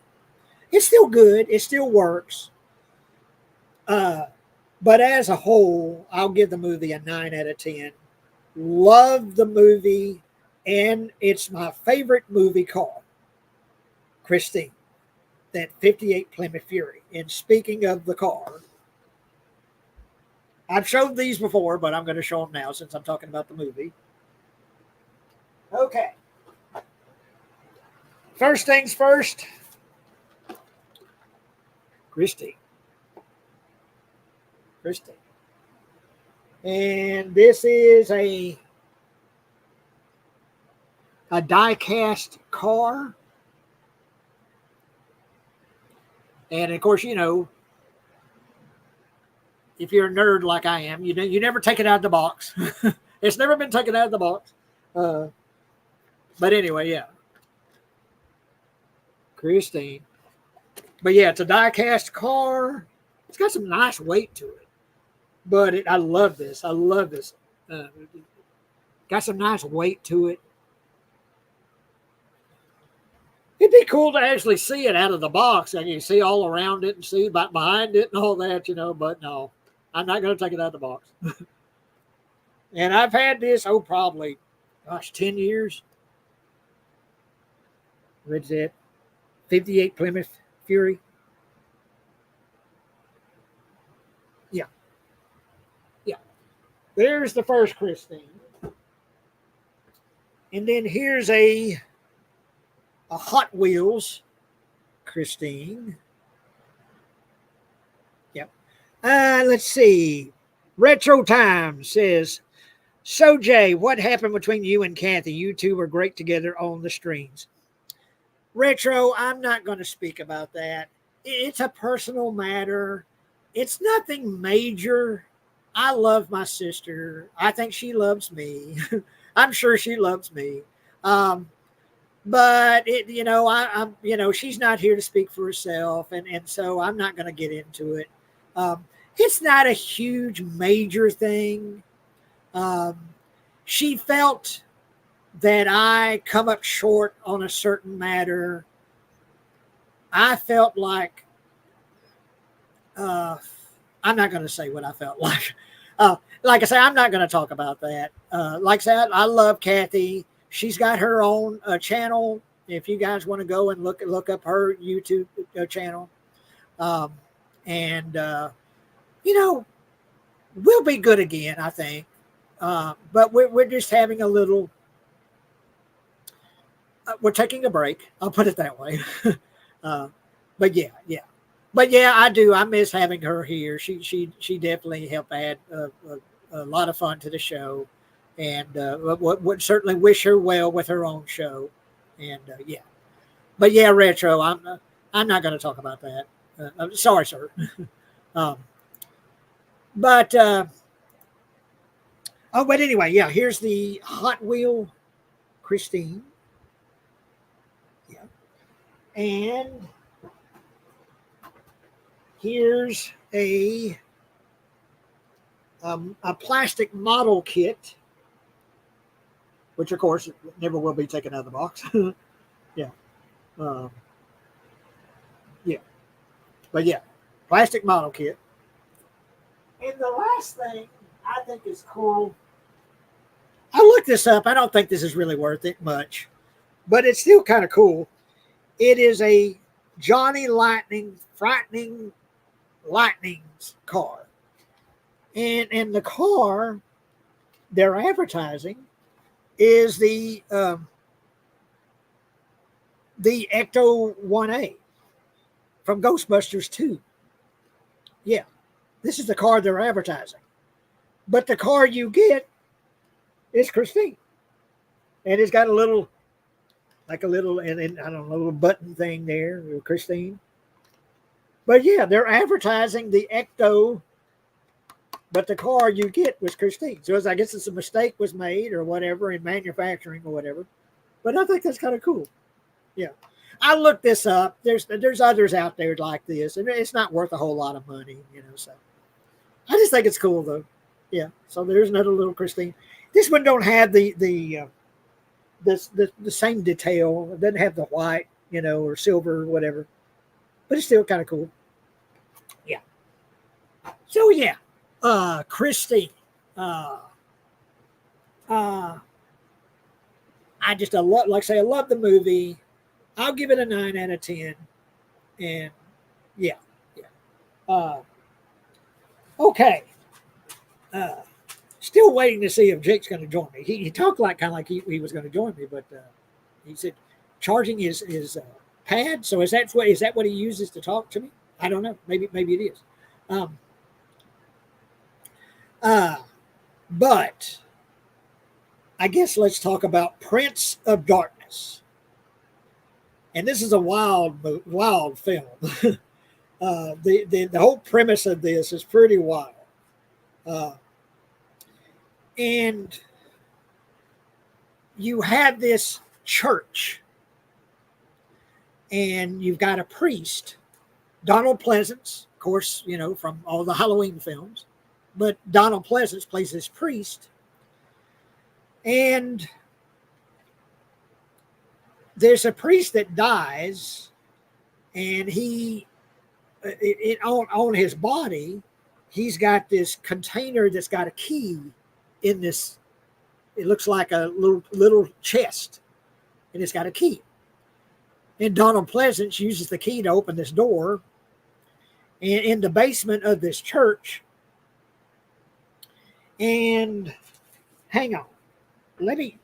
Speaker 1: It's still good. It still works. But as a whole, I'll give the movie a 9 out of 10. Love the movie, and it's my favorite movie car, Christine, that 58 Plymouth Fury. And speaking of the car, I've showed these before, but I'm going to show them now since I'm talking about the movie. Okay. First things first, Christine. And this is a die-cast car. And of course, if you're a nerd like I am, you never take it out of the box. It's never been taken out of the box. But anyway, yeah. Christine. But yeah, it's a die-cast car. It's got some nice weight to it. But I love this. Got some nice weight to it. It'd be cool to actually see it out of the box, and you see all around it and see behind it and all that, but no, I'm not going to take it out of the box. And I've had this, probably, 10 years. What's that? 58 Plymouth Fury. Yeah. There's the first Christine. And then here's a Hot Wheels Christine. Yep. Let's see. Retro Time says, so Jay, what happened between you and Kathy? You two were great together on the streams. Retro, I'm not going to speak about that. It's a personal matter. It's nothing major. I love my sister. I think she loves me. I'm sure she loves me. But she's not here to speak for herself, and so I'm not going to get into it. It's not a huge major thing. She felt that I come up short on a certain matter. I felt like I'm not going to say what I felt like. Like I say, I'm not going to talk about that. Like I said, I love Kathy. She's got her own channel. If you guys want to go and look up her YouTube channel, we'll be good again, I think. But we're just having a little. We're taking a break. I'll put it that way. But yeah. But yeah, I do. I miss having her here. She definitely helped add a lot of fun to the show, and would certainly wish her well with her own show. And yeah, but yeah, Retro. I'm not going to talk about that. I'm sorry, sir. But anyway, yeah. Here's the Hot Wheel Christine. Yeah, and here's a plastic model kit, which of course never will be taken out of the box. Yeah. Yeah. But yeah, plastic model kit. And the last thing I think is cool, I looked this up. I don't think this is really worth it much, but it's still kind of cool. It is a Johnny Lightning Frightening Lightning's car. And the car they're advertising is the Ecto 1A from Ghostbusters 2. Yeah, this is the car they're advertising. But the car you get is Christine. And it's got a little, I don't know, a little button thing there, Christine. But yeah, they're advertising the Ecto, but the car you get was Christine. So I guess it's a mistake was made or whatever in manufacturing or whatever. But I think that's kind of cool. Yeah. I looked this up. There's others out there like this, and it's not worth a whole lot of money, so I just think it's cool though. Yeah. So there's another little Christine. This one don't have the same detail. It doesn't have the white, or silver or whatever. But it's still kind of cool. Yeah. So yeah. Christine. I love the movie. I'll give it a 9 out of 10. And yeah. Okay. Still waiting to see if Jake's going to join me. He talked kind of like he was going to join me, but he said charging his pad. So is that what he uses to talk to me? I don't know. Maybe it is. But I guess let's talk about Prince of Darkness. And this is a wild film. The whole premise of this is pretty wild. And you have this church, and you've got a priest, Donald Pleasance, of course, from all the Halloween films. But Donald Pleasance plays this priest. And there's a priest that dies, and on his body, he's got this container that's got a key in this. It looks like a little chest, and it's got a key. And Donald Pleasance uses the key to open this door. And in the basement of this church, And hang on, let me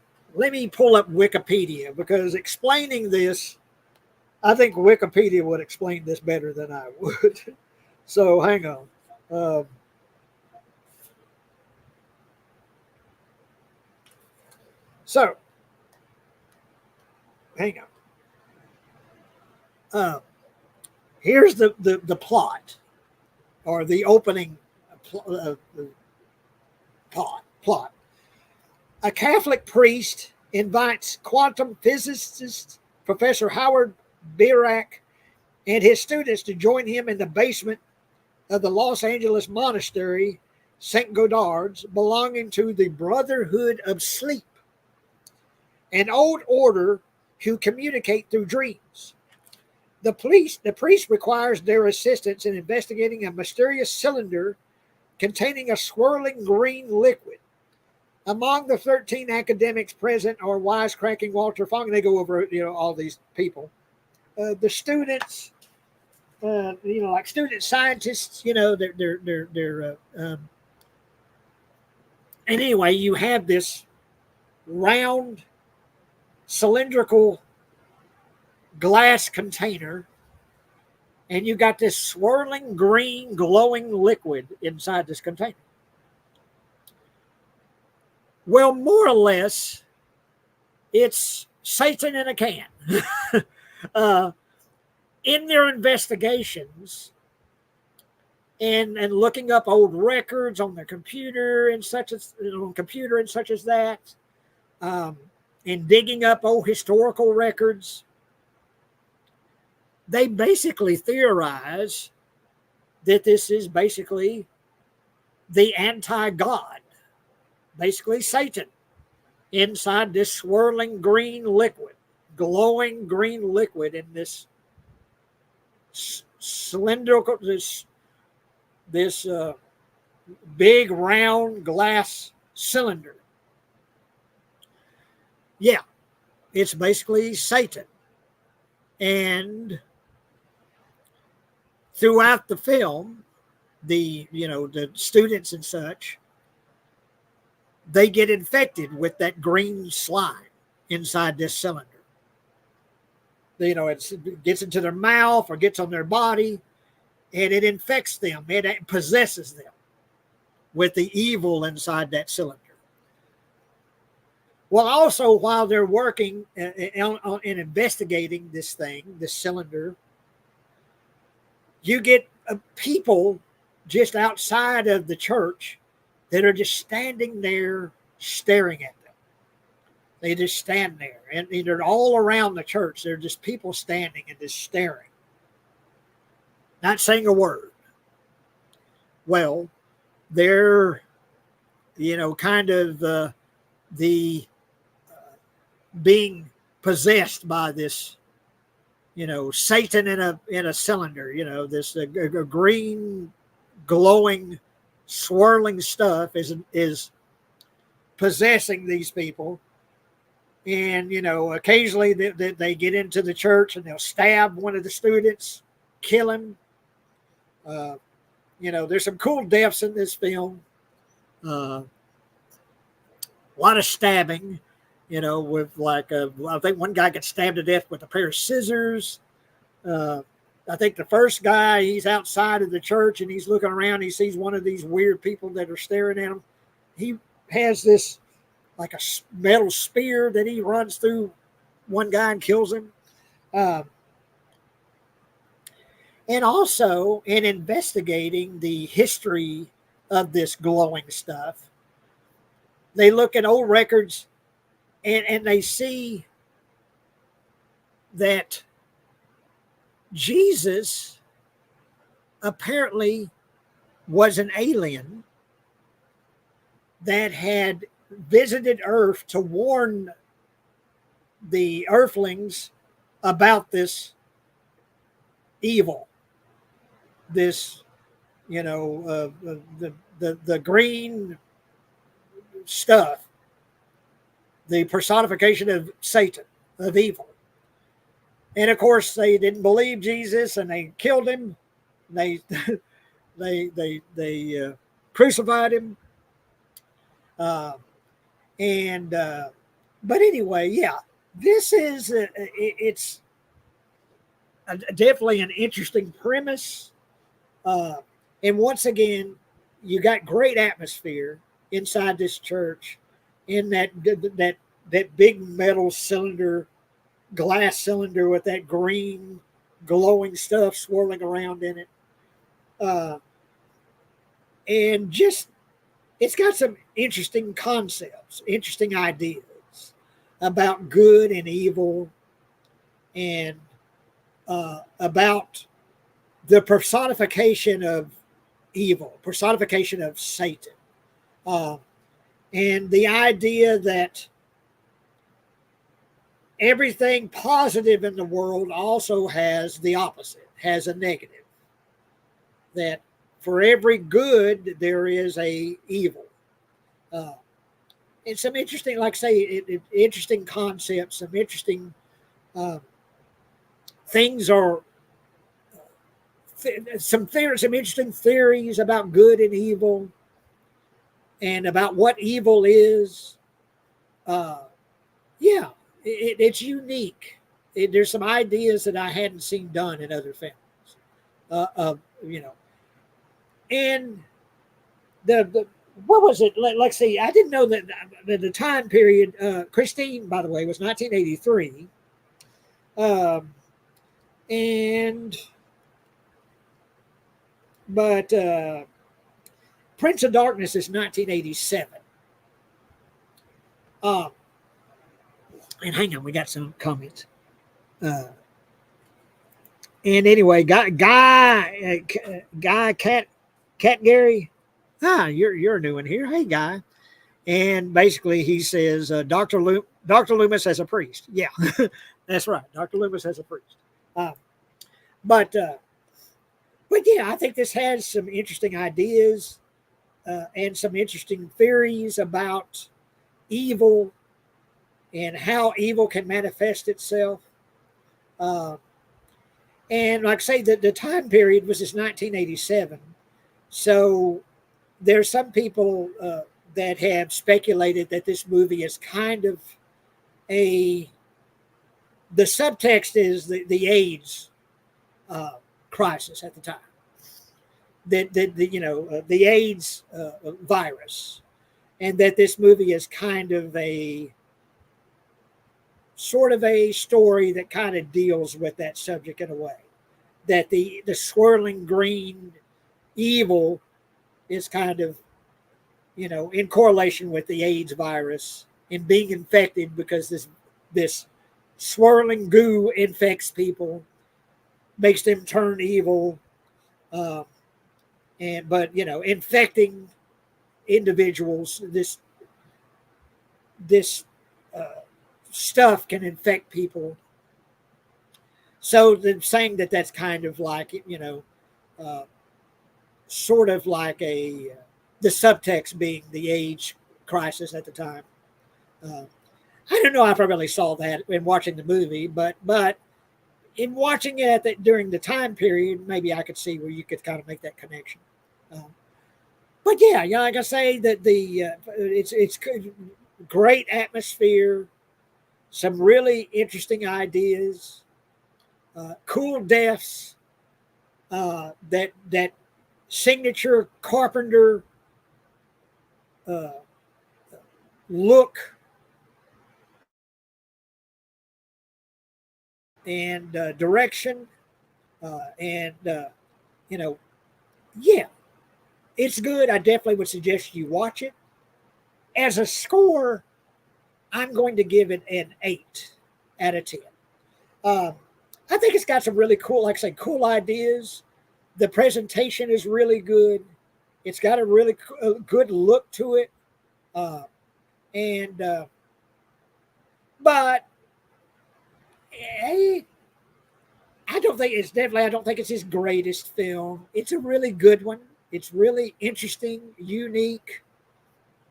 Speaker 1: pull up Wikipedia, because explaining this, I think Wikipedia would explain this better than I would. So hang on. So hang on. Here's the plot, or the opening plot. A Catholic priest invites quantum physicist Professor Howard Birack and his students to join him in the basement of the Los Angeles monastery, St. Godard's, belonging to the Brotherhood of Sleep, an old order who communicate through dreams. The priest requires their assistance in investigating a mysterious cylinder containing a swirling green liquid. Among the 13 academics present are wisecracking Walter Fong. They go over, all these people. The students, like student scientists, they're and anyway, you have this round cylindrical glass container, and you got this swirling green glowing liquid inside this container. Well, more or less, it's Satan in a can. In their investigations and looking up old records on their computer and such as that, and digging up old historical records, they basically theorize that this is basically the anti-God, basically Satan, inside this swirling green liquid, glowing green liquid in this cylindrical, this big round glass cylinder. Yeah, it's basically Satan. And throughout the film, the students and such, they get infected with that green slime inside this cylinder. It gets into their mouth or gets on their body, and it infects them. It possesses them with the evil inside that cylinder. Well, also, while they're working in investigating this thing, this cylinder, you get people just outside of the church that are just standing there staring at them. They just stand there, and they're all around the church. They're just people standing and just staring, not saying a word. Well, they're, kind of the being possessed by this, Satan in a cylinder. This green, glowing, swirling stuff is possessing these people. And, occasionally they get into the church and they'll stab one of the students, kill him. There's some cool deaths in this film. A lot of stabbing, with I think one guy gets stabbed to death with a pair of scissors. I think the first guy, he's outside of the church and he's looking around. He sees one of these weird people that are staring at him. He has this like a metal spear that he runs through one guy and kills him. And also, in investigating the history of this glowing stuff, they look at old records and they see that Jesus apparently was an alien that had visited Earth to warn the Earthlings about this evil, this, the green stuff, the personification of Satan, of evil. And of course, they didn't believe Jesus, and they killed him. They crucified him. Uh, and but anyway, yeah, this is it's definitely an interesting premise. Uh, and once again, you got great atmosphere inside this church, in that big metal cylinder, glass cylinder with that green glowing stuff swirling around in it. Uh, and just it's got some interesting concepts, interesting ideas about good and evil, and about the personification of evil, personification of Satan, uh, and the idea that everything positive in the world also has the opposite, has a negative. That for every good there is a evil. Uh, and some interesting, like I say, interesting concepts, some interesting uh, things are some theories, some interesting theories about good and evil, and about what evil is. Uh, yeah, it's unique. There's some ideas that I hadn't seen done in other films. You know, and the what was it? Let's see. I didn't know that the time period. Christine, by the way, was 1983, um, and but Prince of Darkness is 1987. Um, and hang on, we got some comments. Uh, and anyway, guy, cat Gary. You're a new one here. Hey, guy. And basically, he says Dr. Loomis as a priest. Yeah, that's right. Dr. Loomis as a priest. Uh, but but yeah, I think this has some interesting ideas and some interesting theories about evil and how evil can manifest itself. Uh, and like I say, the time period was this 1987. So there's some people that have speculated that this movie is kind of a the subtext is the AIDS uh, crisis at the time. That the the AIDS virus, and that this movie is kind of a sort of a story that kind of deals with that subject in a way. That the swirling green evil is kind of in correlation with the AIDS virus and being infected because this swirling goo infects people, makes them turn evil, uh, and but infecting individuals, this uh, stuff can infect people. So they're saying that that's kind of like uh, sort of like a the subtext being the AIDS crisis at the time. Uh, I don't know if I really saw that in watching the movie, but in watching it during the time period, maybe I could see where you could kind of make that connection. Um, but yeah, like I say, that it's great atmosphere, some really interesting ideas, cool deaths, that signature Carpenter uh, look and direction, and you know, yeah, it's good. I definitely would suggest you watch it. As a score, I'm going to give it an 8 out of 10. Um, I think it's got some really cool, like I say, cool ideas. The presentation is really good. It's got a really good look to it, uh, and but hey, I don't think it's his greatest film. It's a really good one. It's really interesting, unique,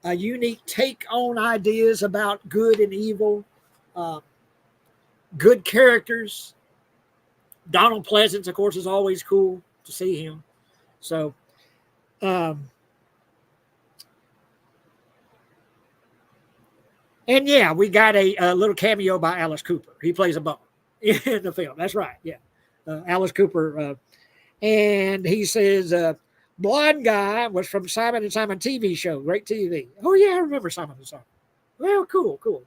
Speaker 1: a unique take on ideas about good and evil. Uh, Good characters. Donald Pleasance, of course, is always cool to see him. So, um, And yeah, we got a little cameo by Alice Cooper. He plays a bum in the film. That's right. Yeah. Alice Cooper. And he says, blonde guy was from Simon and Simon TV show. Great TV. Oh, yeah, I remember Simon and Simon. Well, cool, cool.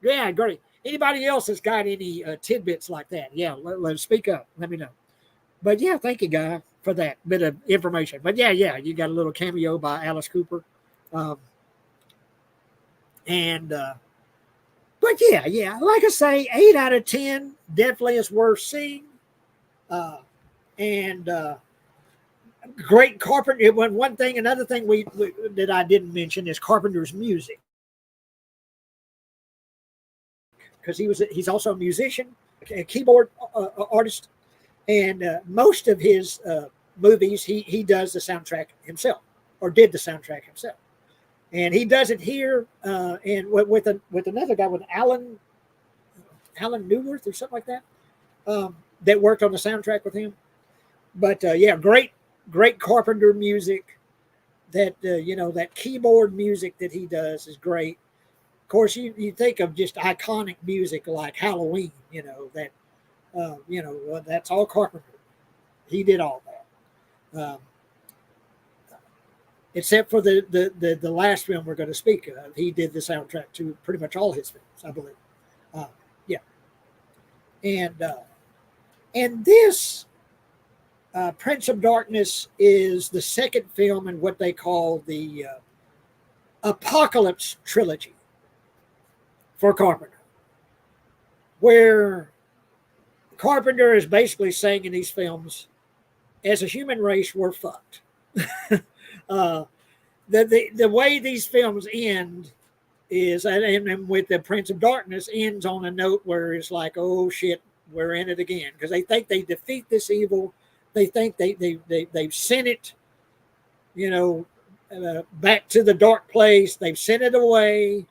Speaker 1: Yeah, great. Anybody else that's got any tidbits like that? Yeah, let's speak up. Let me know. But yeah, thank you, guy, for that bit of information. But yeah, you got a little cameo by Alice Cooper. Um, and But yeah, like I say, 8 out of 10 definitely is worth seeing. And Great Carpenter. One thing, another thing we that I didn't mention is Carpenter's music, because he's also a musician, a keyboard artist, and most of his movies he does the soundtrack himself, or did the soundtrack himself. And he does it here, and with another guy, with Alan Newworth or something like that, that worked on the soundtrack with him. But yeah, great Carpenter music. That that keyboard music that he does is great. Of course, you think of just iconic music like Halloween. That's all Carpenter. He did all that. Except for the last film we're going to speak of. He did the soundtrack to pretty much all his films, I believe. Yeah. And this Prince of Darkness is the second film in what they call the Apocalypse trilogy for Carpenter, where Carpenter is basically saying in these films, as a human race, we're fucked. The way these films end is, and with the Prince of Darkness, ends on a note where it's like, oh shit, we're in it again, because they think they defeat this evil. They think they've sent it, back to the dark place. They've sent it away.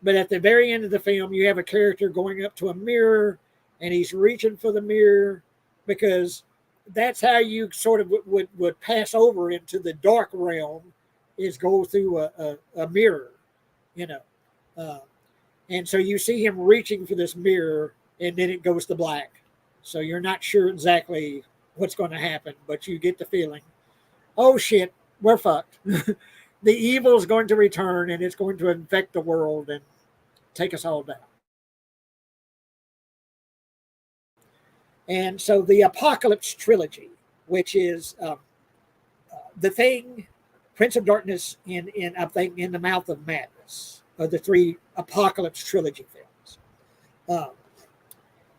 Speaker 1: But at the very end of the film, you have a character going up to a mirror, and he's reaching for the mirror, because that's how you sort of would pass over into the dark realm, is go through a mirror, uh, and so you see him reaching for this mirror, and then it goes to black. So you're not sure exactly what's going to happen, but you get the feeling, oh shit, we're fucked. The evil is going to return, and it's going to infect the world and take us all down. And so the Apocalypse trilogy, which is The Thing, Prince of Darkness, in I think In the Mouth of Madness, are the three Apocalypse trilogy films.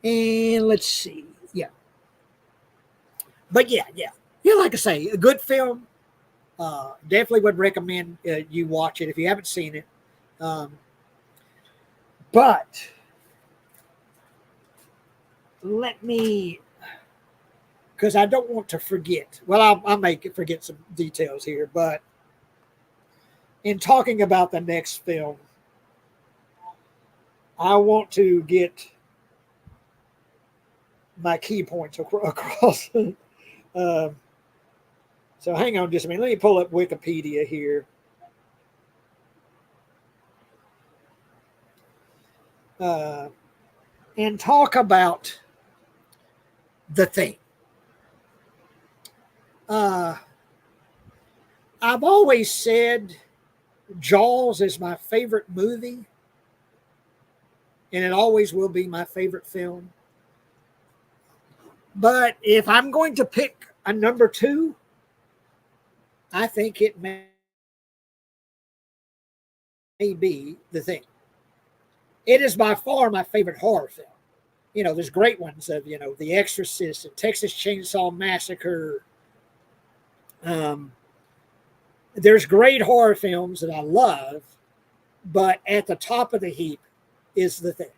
Speaker 1: And let's see, yeah. But yeah. Like I say, a good film. Definitely would recommend you watch it if you haven't seen it. But let me, because I don't want to forget. Well, I'll make it forget some details here. But in talking about the next film, I want to get my key points across. So hang on just a minute. Let me pull up Wikipedia here. And talk about The Thing. I've always said Jaws is my favorite movie, and it always will be my favorite film. But if I'm going to pick a number 2, I think it may be The Thing. It is by far my favorite horror film. There's great ones of, The Exorcist and Texas Chainsaw Massacre. There's great horror films that I love, but at the top of the heap is The Thing.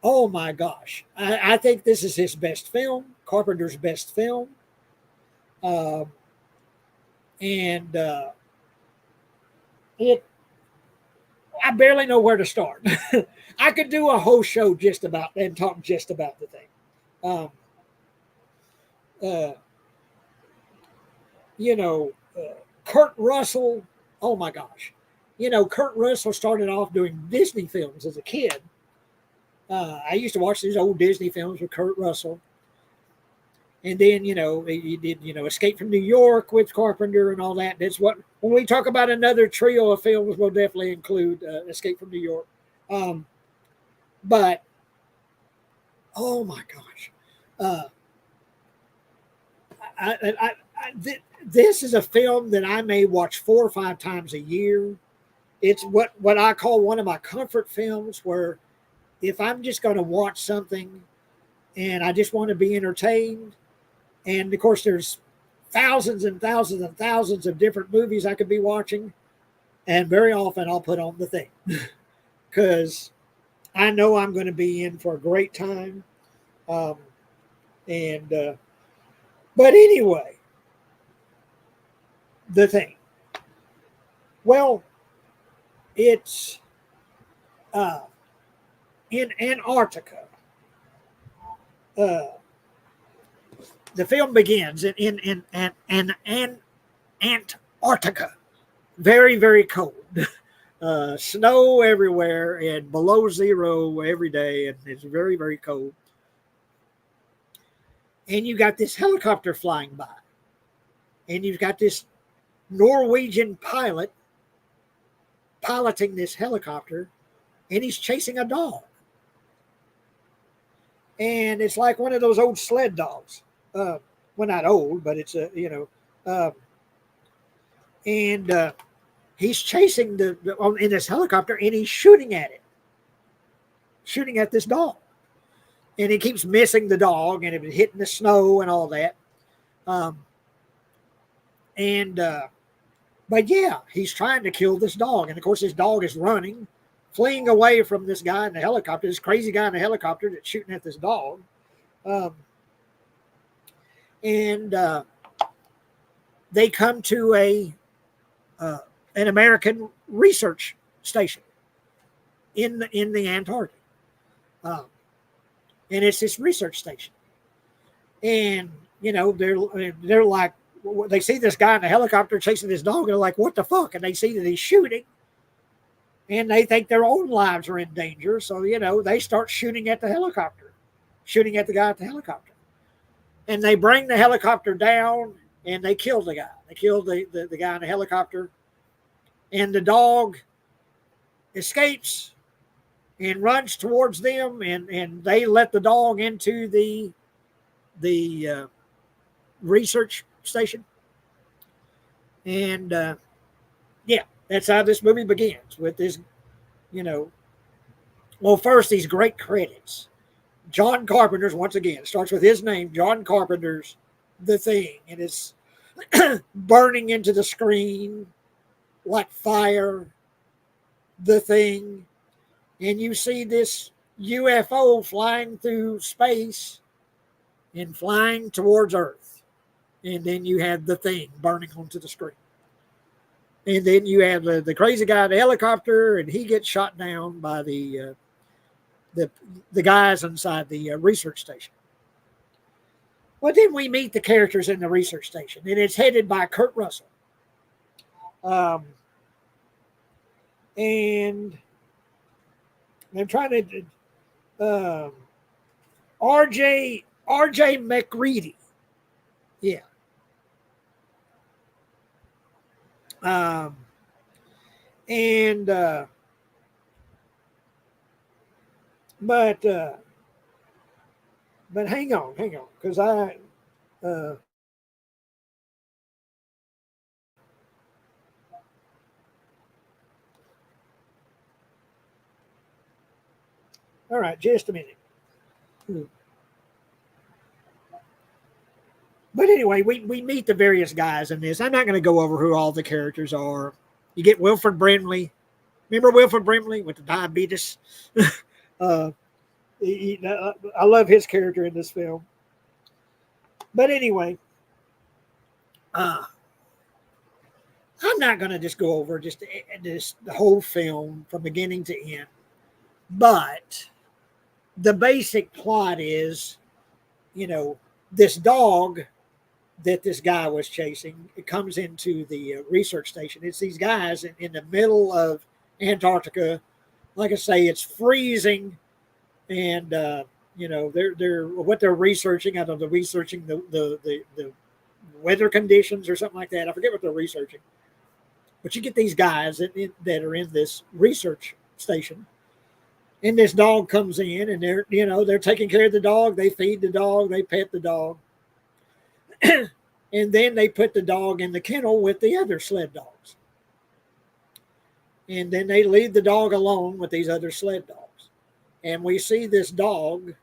Speaker 1: Oh my gosh. I think this is his best film, Carpenter's best film. I barely know where to start. I could do a whole show just about and talk just about The Thing. Kurt Russell. Oh my gosh, Kurt Russell started off doing Disney films as a kid. I used to watch these old Disney films with Kurt Russell. And then, he did, Escape from New York with Carpenter and all that. That's what, when we talk about another trio of films, we'll definitely include Escape from New York. But, oh my gosh. This is a film that I may watch 4 or 5 times a year. It's what I call one of my comfort films, where if I'm just going to watch something and I just want to be entertained, and of course there's thousands and thousands and thousands of different movies I could be watching, and very often I'll put on The Thing because I know I'm going to be in for a great time. But anyway, The Thing. Well, it's in Antarctica. The film begins in Antarctica. Very, very cold. Snow everywhere and below zero every day, and it's very, very cold. And you got this helicopter flying by. And you've got this Norwegian pilot piloting this helicopter, and he's chasing a dog. And it's like one of those old sled dogs. Well, not old, but it's he's chasing in this helicopter, and he's shooting at this dog. And he keeps missing the dog, and it was hitting the snow and all that. But yeah, he's trying to kill this dog. And of course, this dog is running, fleeing away from this guy in the helicopter, this crazy guy in the helicopter that's shooting at this dog. They come to an American research station in the Antarctic. And it's this research station. And, they're like, they see this guy in the helicopter chasing this dog, and they're like, what the fuck? And they see that he's shooting, and they think their own lives are in danger. So, they start shooting at the helicopter, shooting at the guy at the helicopter. And they bring the helicopter down, and they kill the guy. They kill the guy in the helicopter. And the dog escapes and runs towards them, and they let the dog into the research station. And yeah, that's how this movie begins, with this, well, first, these great credits. John Carpenter's, once again, starts with his name, John Carpenter's The Thing, and it's burning into the screen like fire, The Thing. And you see this UFO flying through space and flying towards Earth. And then you have The Thing burning onto the screen. And then you have the crazy guy in the helicopter, and he gets shot down by the guys inside the research station. Well, then we meet the characters in the research station, and it's headed by Kurt Russell. And I'm trying to RJ McReady. Yeah. But hang on, because all right, just a minute. But anyway, we meet the various guys in this. I'm not going to go over who all the characters are. You get Wilford Brimley. Remember Wilford Brimley with the diabetes? I love his character in this film. But anyway, I'm not going to just go over just the whole film from beginning to end. But the basic plot is, this dog that this guy was chasing. It comes into the research station. It's these guys in the middle of Antarctica. Like I say, it's freezing, and they're what they're researching. I don't know, they're researching the weather conditions or something like that. I forget what they're researching. But you get these guys that are in this research station, and this dog comes in, and they're taking care of the dog. They feed the dog, they pet the dog, and then they put the dog in the kennel with the other sled dogs, and then they leave the dog alone with these other sled dogs, and we see this dog,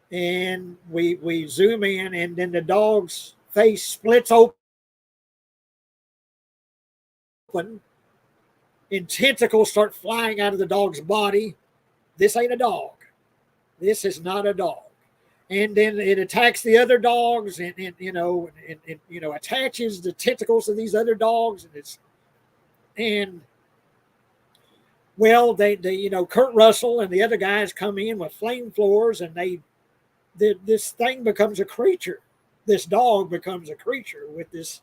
Speaker 1: and we zoom in, and then the dog's face splits open, and tentacles start flying out of the dog's body. This ain't a dog. This is not a dog. And then it attacks the other dogs, and attaches the tentacles of these other dogs, and well, they Kurt Russell and the other guys come in with flamethrowers, and this thing becomes a creature. This dog becomes a creature with this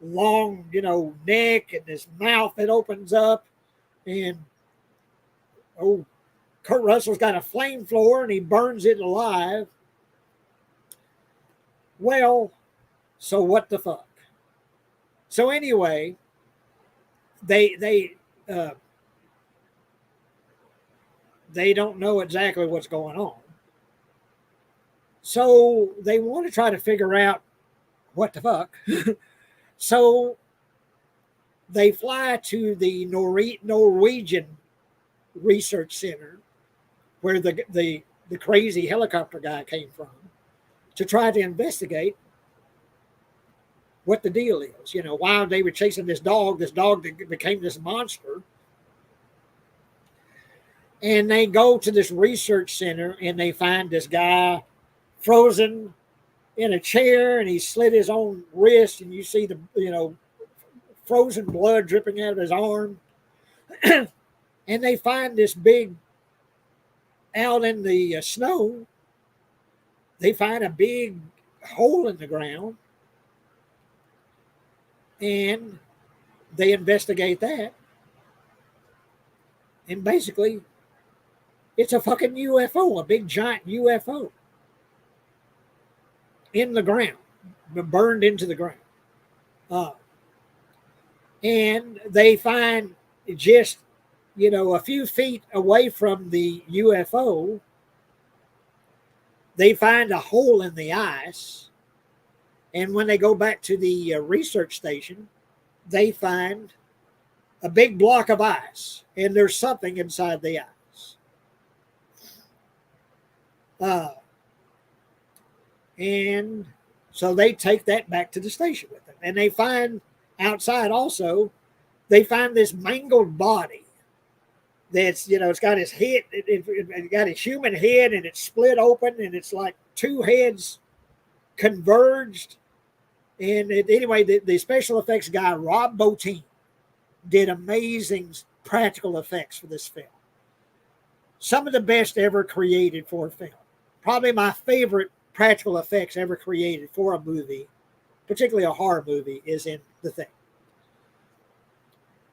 Speaker 1: long, neck, and this mouth that opens up, and Kurt Russell's got a flamethrower, and he burns it alive. Well, so what the fuck? So anyway, they don't know exactly what's going on. So they want to try to figure out what the fuck. So they fly to the Norwegian Research Center, where the crazy helicopter guy came from, to try to investigate what the deal is. Why they were chasing this dog that became this monster. And they go to this research center, and they find this guy frozen in a chair, and he slit his own wrist, and you see the frozen blood dripping out of his arm. And they find this big, out in the snow, they find a big hole in the ground, and they investigate that, and basically it's a fucking UFO, a big giant UFO in the ground, burned into the ground. And they find just, a few feet away from the UFO, they find a hole in the ice. And when they go back to the research station, they find a big block of ice, and there's something inside the ice. And so they take that back to the station with them. And they find outside also, they find this mangled body that's, it's got his head, it got his human head, and it's split open, and it's like two heads converged. And anyway, the special effects guy, Rob Bottin, did amazing practical effects for this film. Some of the best ever created for a film. Probably my favorite practical effects ever created for a movie, particularly a horror movie, is in The Thing.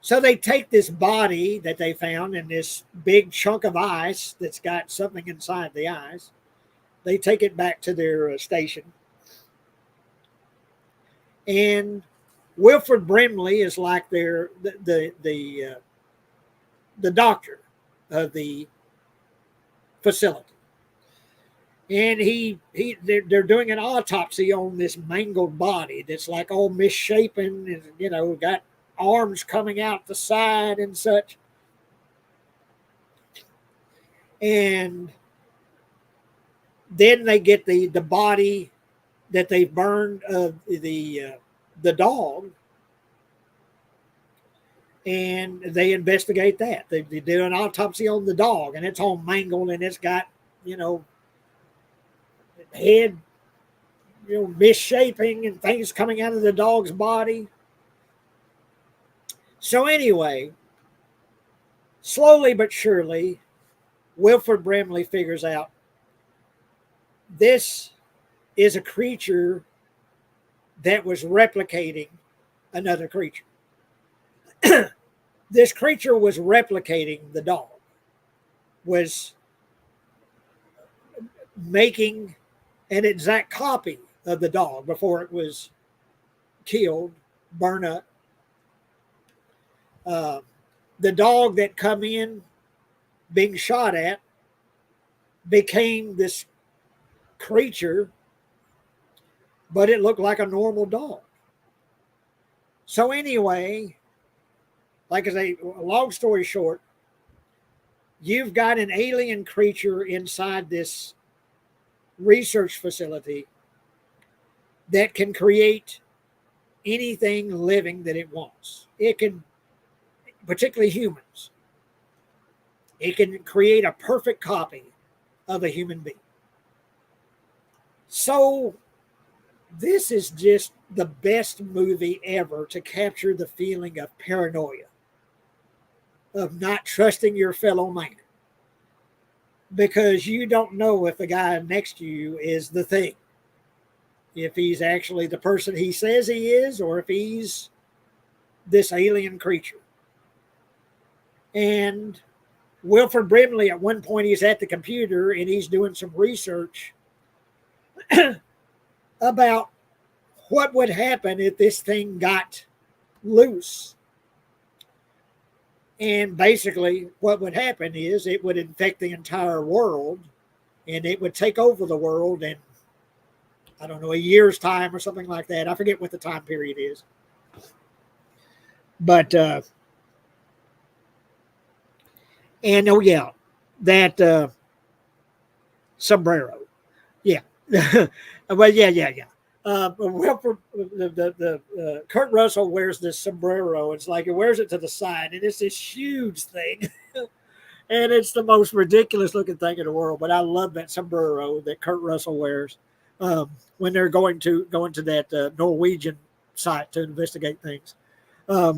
Speaker 1: So they take this body that they found in this big chunk of ice that's got something inside the ice. They take it back to their station. And Wilford Brimley is like the doctor of the facility. And they're doing an autopsy on this mangled body that's like all misshapen, and got arms coming out the side and such. And then they get the body that they burned of the dog, and they investigate that. They do an autopsy on the dog, and it's all mangled, and it's got head misshaping and things coming out of the dog's body. So anyway, slowly but surely, Wilford Brimley figures out this is a creature that was replicating another creature. This creature was replicating the dog, was making an exact copy of the dog before it was killed, burned up. The dog that come in being shot at became this creature, but it looked like a normal dog. So anyway, like I say, long story short, you've got an alien creature inside this research facility that can create anything living that it wants. It can, particularly humans, it can create a perfect copy of a human being. So this is just the best movie ever to capture the feeling of paranoia, of not trusting your fellow man, because you don't know if the guy next to you is the thing, if he's actually the person he says he is, or if he's this alien creature. And Wilford Brimley, at one point, he's at the computer and he's doing some research about what would happen if this thing got loose. And basically, what would happen is it would infect the entire world, and it would take over the world in, I don't know, a year's time or something like that. I forget what the time period is. But, and oh, yeah, that sombrero. Yeah. Well, yeah. Well, for the Kurt Russell wears this sombrero. It's like he wears it to the side, and it's this huge thing, and it's the most ridiculous looking thing in the world. But I love that sombrero that Kurt Russell wears when they're going to that Norwegian site to investigate things. But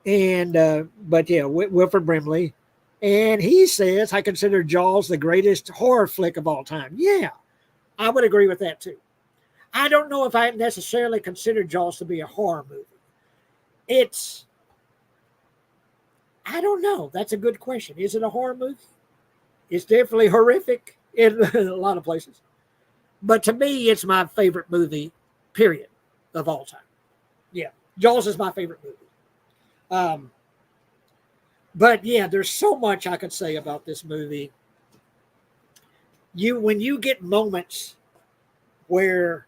Speaker 1: yeah, Wilford Brimley, and he says, I consider Jaws the greatest horror flick of all time. Yeah, I would agree with that too. I don't know if I necessarily consider Jaws to be a horror movie. I don't know. That's a good question. Is it a horror movie? It's definitely horrific in a lot of places. But to me, it's my favorite movie, period, of all time. Yeah, Jaws is my favorite movie. But yeah, there's so much I could say about this movie. When you get moments where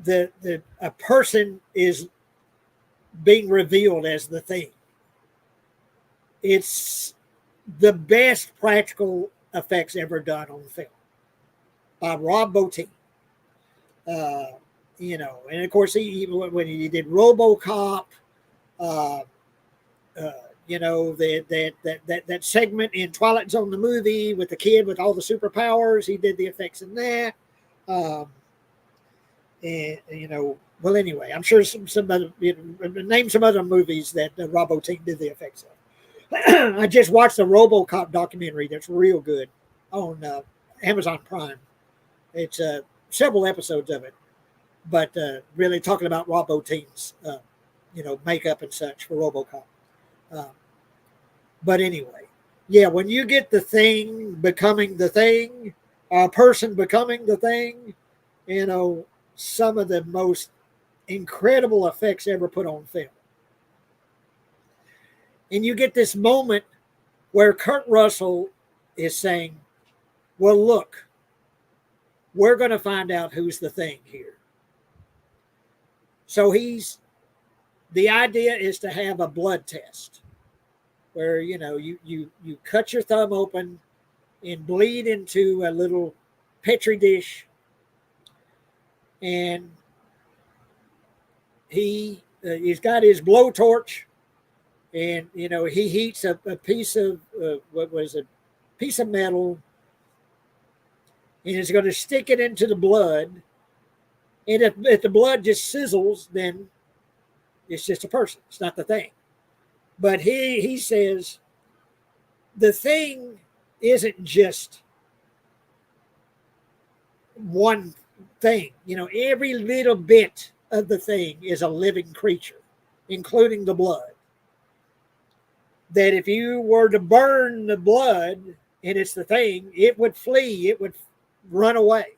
Speaker 1: a person is being revealed as the thing, it's the best practical effects ever done on film by Rob Bottin. And of course, when he did RoboCop, that segment in Twilight Zone the movie with the kid with all the superpowers, he did the effects in that. Well, anyway, I'm sure some other, name some other movies that Rob Bottin did the effects of. I just watched the RoboCop documentary that's real good on Amazon Prime. It's several episodes of it, but really talking about Rob Bottin's, makeup and such for RoboCop. But anyway, yeah, when you get the thing becoming the thing, a person becoming the thing, some of the most incredible effects ever put on film. And you get this moment where Kurt Russell is saying, well, look, we're going to find out who's the thing here. So the idea is to have a blood test where, you cut your thumb open and bleed into a little Petri dish. And he's got his blowtorch, and he heats a piece of piece of metal, and he's going to stick it into the blood. And if the blood just sizzles, then it's just a person. It's not the thing. But he says the thing isn't just one thing. Every little bit of the thing is a living creature, including the blood. That if you were to burn the blood and it's the thing, it would flee, it would run away.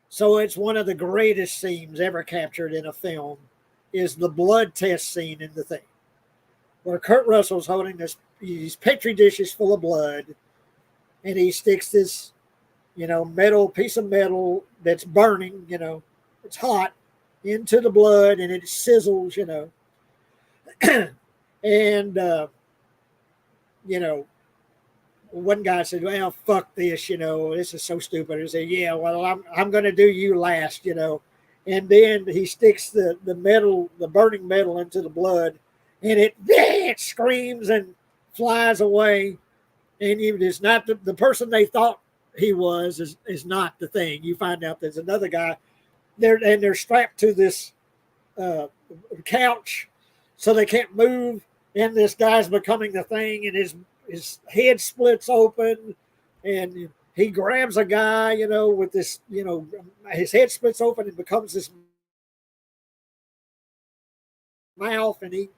Speaker 1: So it's one of the greatest scenes ever captured in a film is the blood test scene in the thing, where Kurt Russell's holding these petri dishes full of blood, and he sticks this, piece of metal that's burning, it's hot, into the blood, and it sizzles, and one guy said, "Well, fuck this, this is so stupid." He said, "Yeah, well, I'm going to do you last, And then he sticks the metal, the burning metal, into the blood, and it screams and flies away. And it's not the person they thought he was is not the thing. You find out there's another guy there, and they're strapped to this couch, so they can't move. And this guy's becoming the thing, and his head splits open, and he grabs a guy, with this, his head splits open and becomes this mouth, and he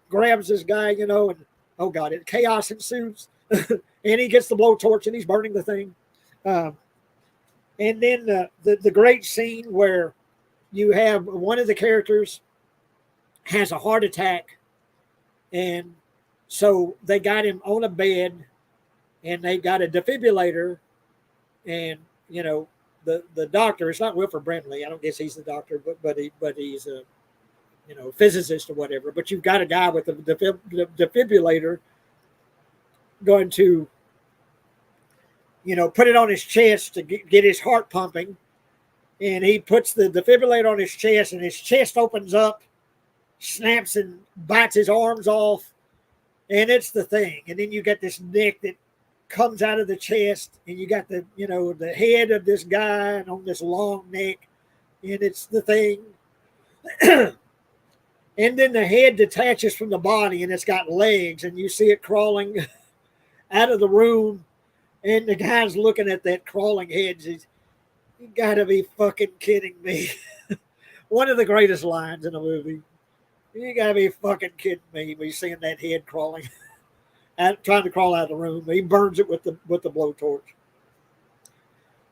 Speaker 1: grabs this guy, and oh God, chaos ensues. And he gets the blowtorch and he's burning the thing. And then the great scene where you have one of the characters has a heart attack, and so they got him on a bed, and they got a defibrillator, and the doctor. It's not Wilford Brimley. I don't guess he's the doctor, but he's a physicist or whatever. But you've got a guy with a defibrillator going to put it on his chest to get his heart pumping, and he puts the defibrillator on his chest, and his chest opens up, snaps and bites his arms off, and it's the thing. And then you got this neck that comes out of the chest, and you got the the head of this guy on this long neck, and it's the thing. And then the head detaches from the body, and it's got legs, and you see it crawling out of the room, and the guy's looking at that crawling head. He's, "You gotta be fucking kidding me." One of the greatest lines in a movie. "You gotta be fucking kidding me." When you're seeing that head crawling, trying to crawl out of the room. He burns it with the blowtorch.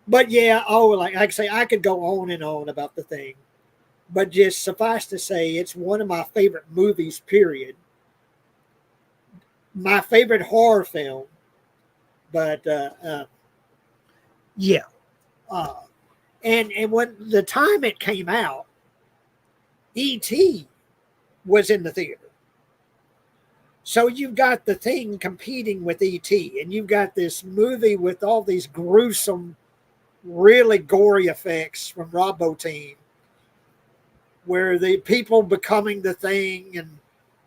Speaker 1: But yeah, like I say, I could go on and on about the thing. But just suffice to say, it's one of my favorite movies, period. My favorite horror film. But yeah. And when the time it came out, E.T. was in the theater. So you've got the thing competing with E.T., and you've got this movie with all these gruesome, really gory effects from Rob Bottin, where the people becoming the thing, and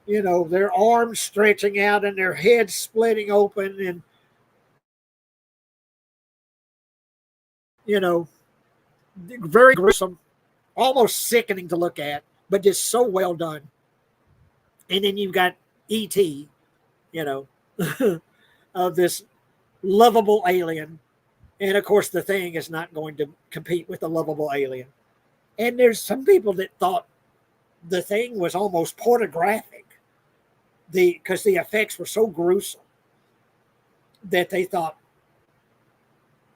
Speaker 1: their arms stretching out and their heads splitting open, and very gruesome, almost sickening to look at, but just so well done. And then you've got E.T., of this lovable alien. And of course, the thing is not going to compete with the lovable alien. And there's some people that thought the thing was almost pornographic, because the effects were so gruesome that they thought,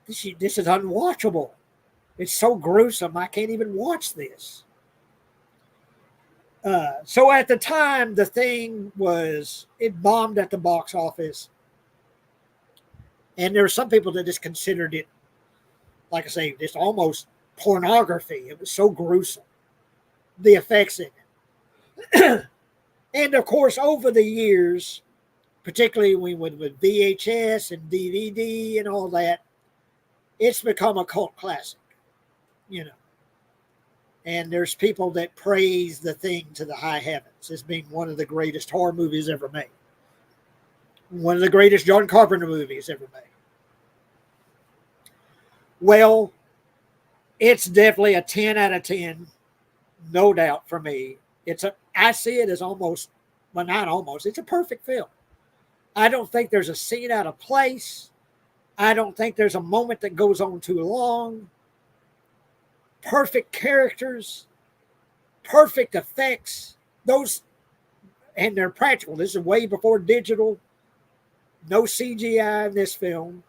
Speaker 1: this is unwatchable. It's so gruesome, I can't even watch this. So at the time, the thing it bombed at the box office. And there were some people that just considered it, like I say, just almost pornography. It was so gruesome, the effects in it. And of course, over the years, particularly with VHS and DVD and all that, it's become a cult classic, And there's people that praise the thing to the high heavens as being one of the greatest horror movies ever made. One of the greatest John Carpenter movies ever made. Well, it's definitely a 10 out of 10, no doubt for me. I see it as almost, not almost, it's a perfect film. I don't think there's a scene out of place. I don't think there's a moment that goes on too long. Perfect characters, perfect effects. Those, and they're practical. This is way before digital. No CGI in this film.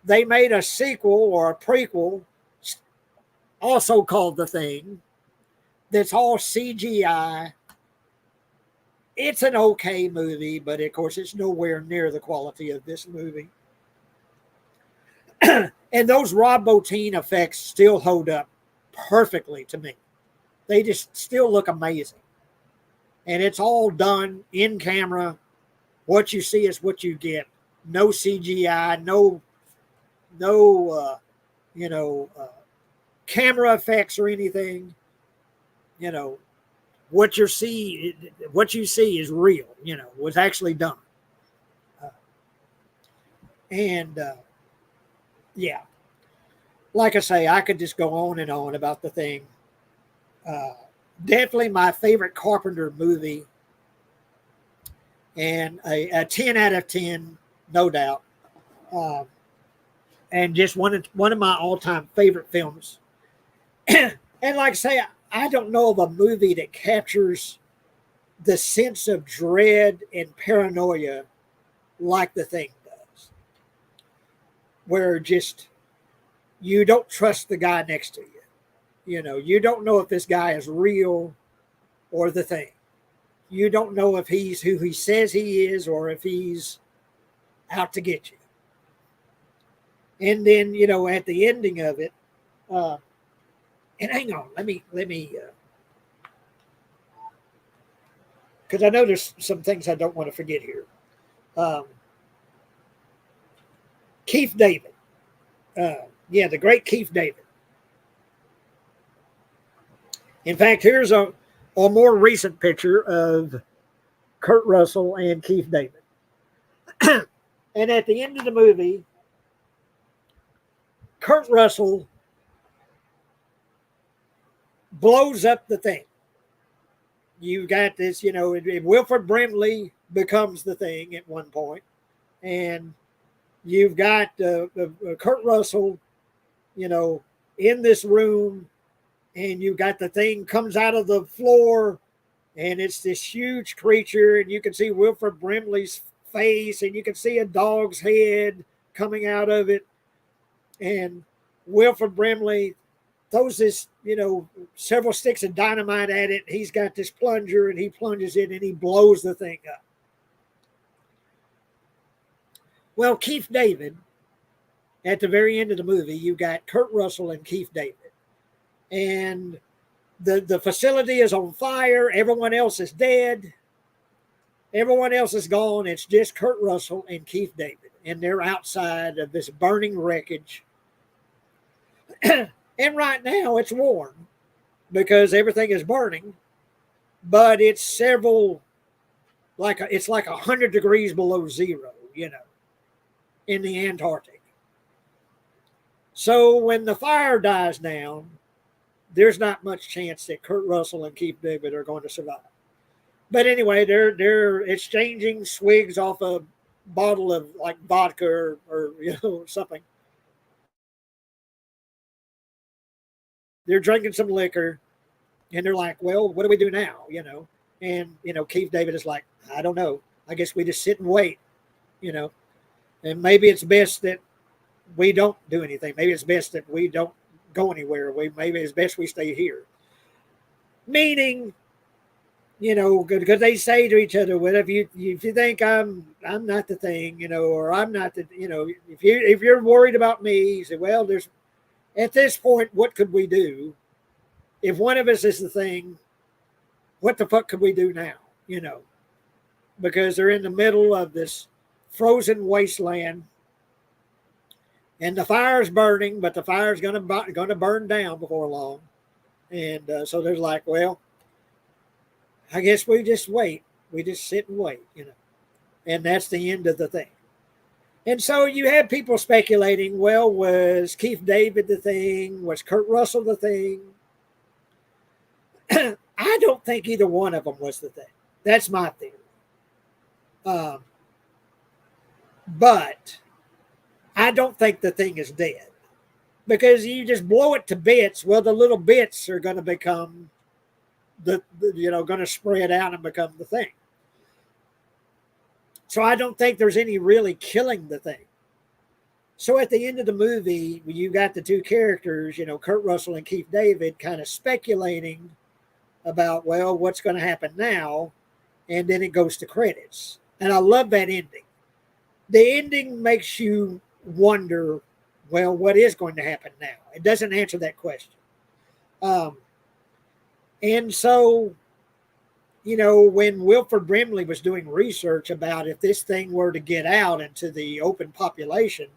Speaker 1: They made a sequel or a prequel, also called The Thing, that's all CGI. It's an okay movie, but of course it's nowhere near the quality of this movie. And those Rob Bottin effects still hold up perfectly to me. They just still look amazing. And it's all done in camera. What you see is what you get. No CGI, no camera effects or anything. You know, what you see is real, was actually done. And yeah, like I say, I could just go on and on about The Thing. Definitely my favorite Carpenter movie, and a 10 out of 10, no doubt. And just one of my all-time favorite films. And like I say, I don't know of a movie that captures the sense of dread and paranoia like The Thing does, where just you don't trust the guy next to you. You don't know if this guy is real or The Thing. You don't know if he's who he says he is or if he's out to get you. And then, at the ending of it, and hang on, let me, because I know there's some things I don't want to forget here. Keith David. The great Keith David. In fact, here's a more recent picture of Kurt Russell and Keith David. And at the end of the movie, Kurt Russell blows up the Thing. You got this, Wilford Brimley becomes the Thing at one point, and you've got Kurt Russell, in this room, and you've got the Thing comes out of the floor, and it's this huge creature, and you can see Wilford Brimley's face, and you can see a dog's head coming out of it, and Wilford Brimley throws this, several sticks of dynamite at it. He's got this plunger, and he plunges it, and he blows the Thing up. Well, Keith David, at the very end of the movie, you got Kurt Russell and Keith David. And the facility is on fire. Everyone else is dead. Everyone else is gone. It's just Kurt Russell and Keith David. And they're outside of this burning wreckage. And right now it's warm because everything is burning. But it's it's like 100 degrees below zero, in the Antarctic. So when the fire dies down, there's not much chance that Kurt Russell and Keith David are going to survive. But anyway, they're exchanging swigs off a bottle of like vodka or something. They're drinking some liquor, and they're like, well, what do we do now? And Keith David is like, I don't know. I guess we just sit and wait, and maybe it's best that we don't do anything. Maybe it's best that we don't go anywhere. Maybe it's best we stay here. Meaning, because they say to each other, well, if you think I'm not the Thing, or I'm not the, if you're worried about me, you say, well, at this point, what could we do? If one of us is the Thing, what the fuck could we do now? Because they're in the middle of this frozen wasteland. And the fire's burning, but the fire's going to burn down before long. And so they're like, well, I guess we just wait. We just sit and wait, And that's the end of the Thing. And so you had people speculating, well, was Keith David the Thing? Was Kurt Russell the Thing? I don't think either one of them was the Thing. That's my theory. But I don't think the thing is dead because you just blow it to bits. Well, the little bits are going to become going to spread out and become the thing. So I don't think there's any really killing the thing. So at the end of the movie, you got the two characters, Kurt Russell and Keith David, kind of speculating about, well, what's going to happen now? And then it goes to credits. And I love that ending. The ending makes you wonder, well, what is going to happen now? It doesn't answer that question. And so, when Wilford Brimley was doing research about if this thing were to get out into the open population,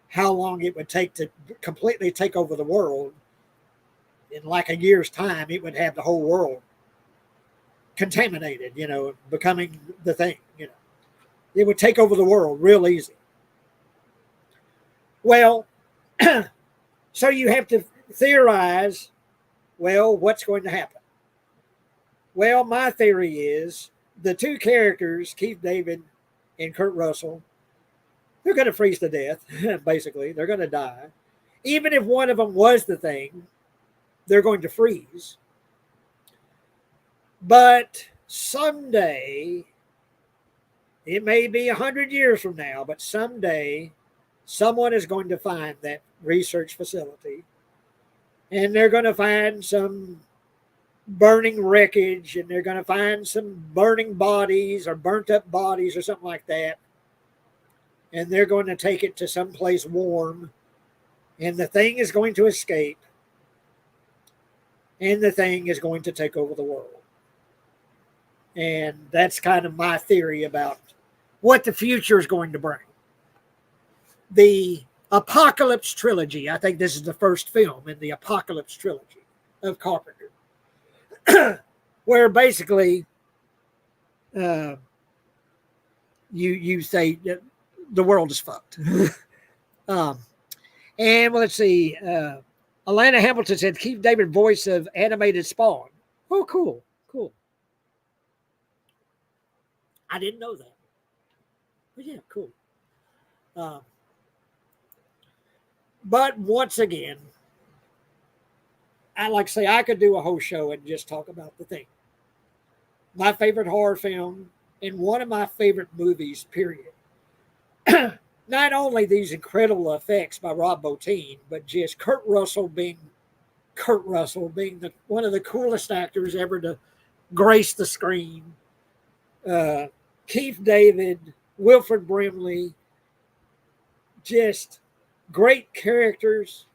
Speaker 1: how long it would take to completely take over the world, in like a year's time, it would have the whole world contaminated, becoming the thing, It would take over the world real easy. Well, so you have to theorize, well, what's going to happen? Well, my theory is the two characters, Keith David and Kurt Russell, they're going to freeze to death, basically. They're going to die. Even if one of them was the thing, they're going to freeze. But someday, it may be 100 years from now, but someday someone is going to find that research facility, and they're going to find some burning wreckage, and they're going to find some burning bodies or burnt up bodies or something like that. And they're going to take it to some place warm, and the thing is going to escape, and the thing is going to take over the world. And that's kind of my theory about what the future is going to bring. The Apocalypse Trilogy, I think this is the first film in the Apocalypse Trilogy of Carpenter, where basically you say that the world is fucked. And let's see, Alana Hamilton said, Keith David voice of animated Spawn. Oh, cool. I didn't know that. But yeah, cool. But once again, I like to say I could do a whole show and just talk about the thing. My favorite horror film and one of my favorite movies, period. Not only these incredible effects by Rob Bottin, but just Kurt Russell being one of the coolest actors ever to grace the screen. Keith David, Wilford Brimley, just great characters.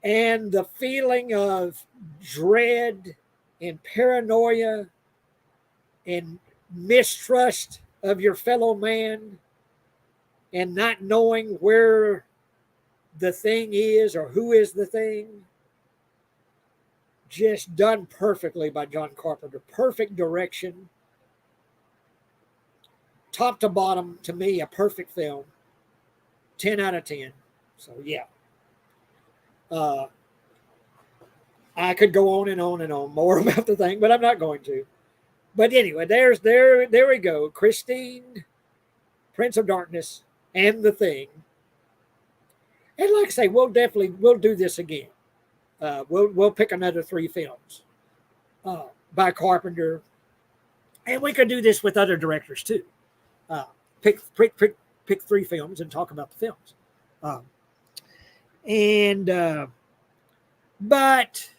Speaker 1: And the feeling of dread and paranoia and mistrust of your fellow man and not knowing where the thing is or who is the thing. Just done perfectly by John Carpenter. Perfect direction. Top to bottom, to me, a perfect film. 10 out of 10. So, yeah. I could go on and on and on more about the thing, but I'm not going to. But anyway, there we go. Christine, Prince of Darkness, and The Thing. And like I say, we'll do this again. We'll pick another 3 films by Carpenter, and we could do this with other directors too. Pick 3 films and talk about the films. But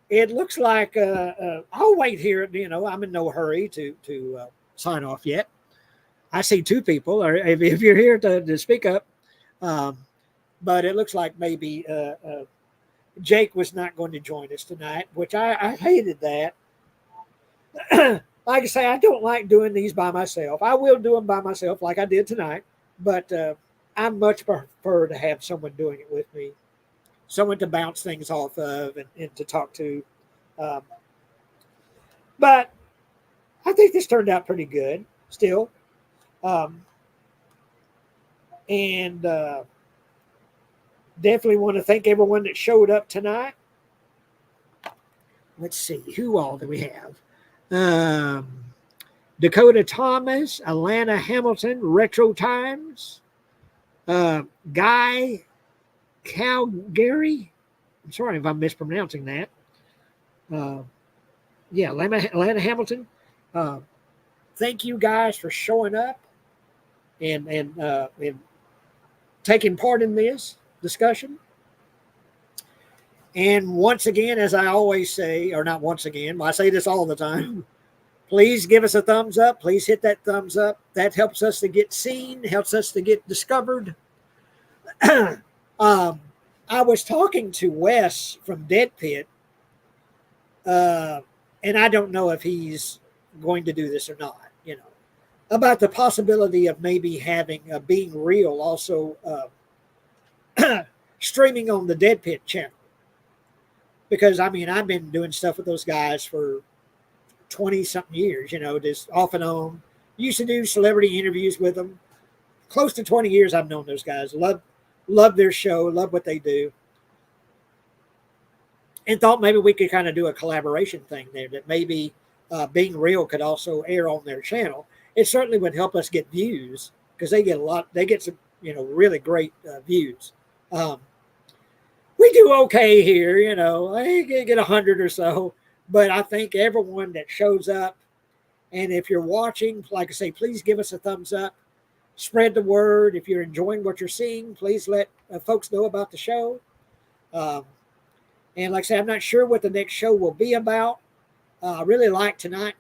Speaker 1: it looks like I'll wait here. I'm in no hurry to sign off yet. I see 2 people, or if you're here to speak up. But it looks like maybe Jake was not going to join us tonight, which I hated that. Like I say, I don't like doing these by myself. I will do them by myself like I did tonight, but I much prefer to have someone doing it with me, someone to bounce things off of and to talk to. But I think this turned out pretty good still. And definitely want to thank everyone that showed up tonight. Let's see, who all do we have? Dakota Thomas, Alana Hamilton, Retro Times, Guy Calgary. I'm sorry if I'm mispronouncing that. Uh, yeah, Atlanta Hamilton. Uh, thank you guys for showing up and taking part in this discussion. And once again, as I always say, or not once again, I say this all the time, please give us a thumbs up. Please hit that thumbs up. That helps us to get seen, helps us to get discovered. I was talking to Wes from Dead Pit, and I don't know if he's going to do this or not, about the possibility of maybe having Being Real also streaming on the Dead Pit channel. Because, I've been doing stuff with those guys for 20-something years, just off and on. Used to do celebrity interviews with them. Close to 20 years I've known those guys. Love their show, love what they do. And thought maybe we could kind of do a collaboration thing there, that maybe Being Real could also air on their channel. It certainly would help us get views, because they get some, really great views. We do okay here, I get 100 or so, but I think everyone that shows up, and if you're watching, like I say, please give us a thumbs up, spread the word. If you're enjoying what you're seeing, please let folks know about the show. And like I say, I'm not sure what the next show will be about. I really like tonight,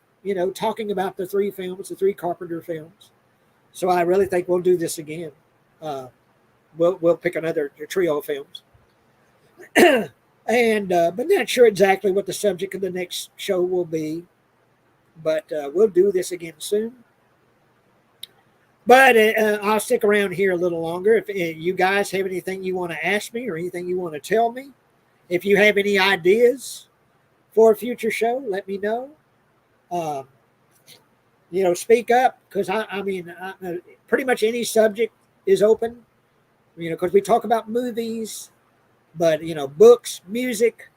Speaker 1: talking about the three Carpenter films. So I really think we'll do this again. We'll pick another trio of films. And but not sure exactly what the subject of the next show will be. But we'll do this again soon. But I'll stick around here a little longer. If you guys have anything you want to ask me or anything you want to tell me, if you have any ideas for a future show, let me know. Speak up, because I pretty much any subject is open. Because we talk about movies, but books, music,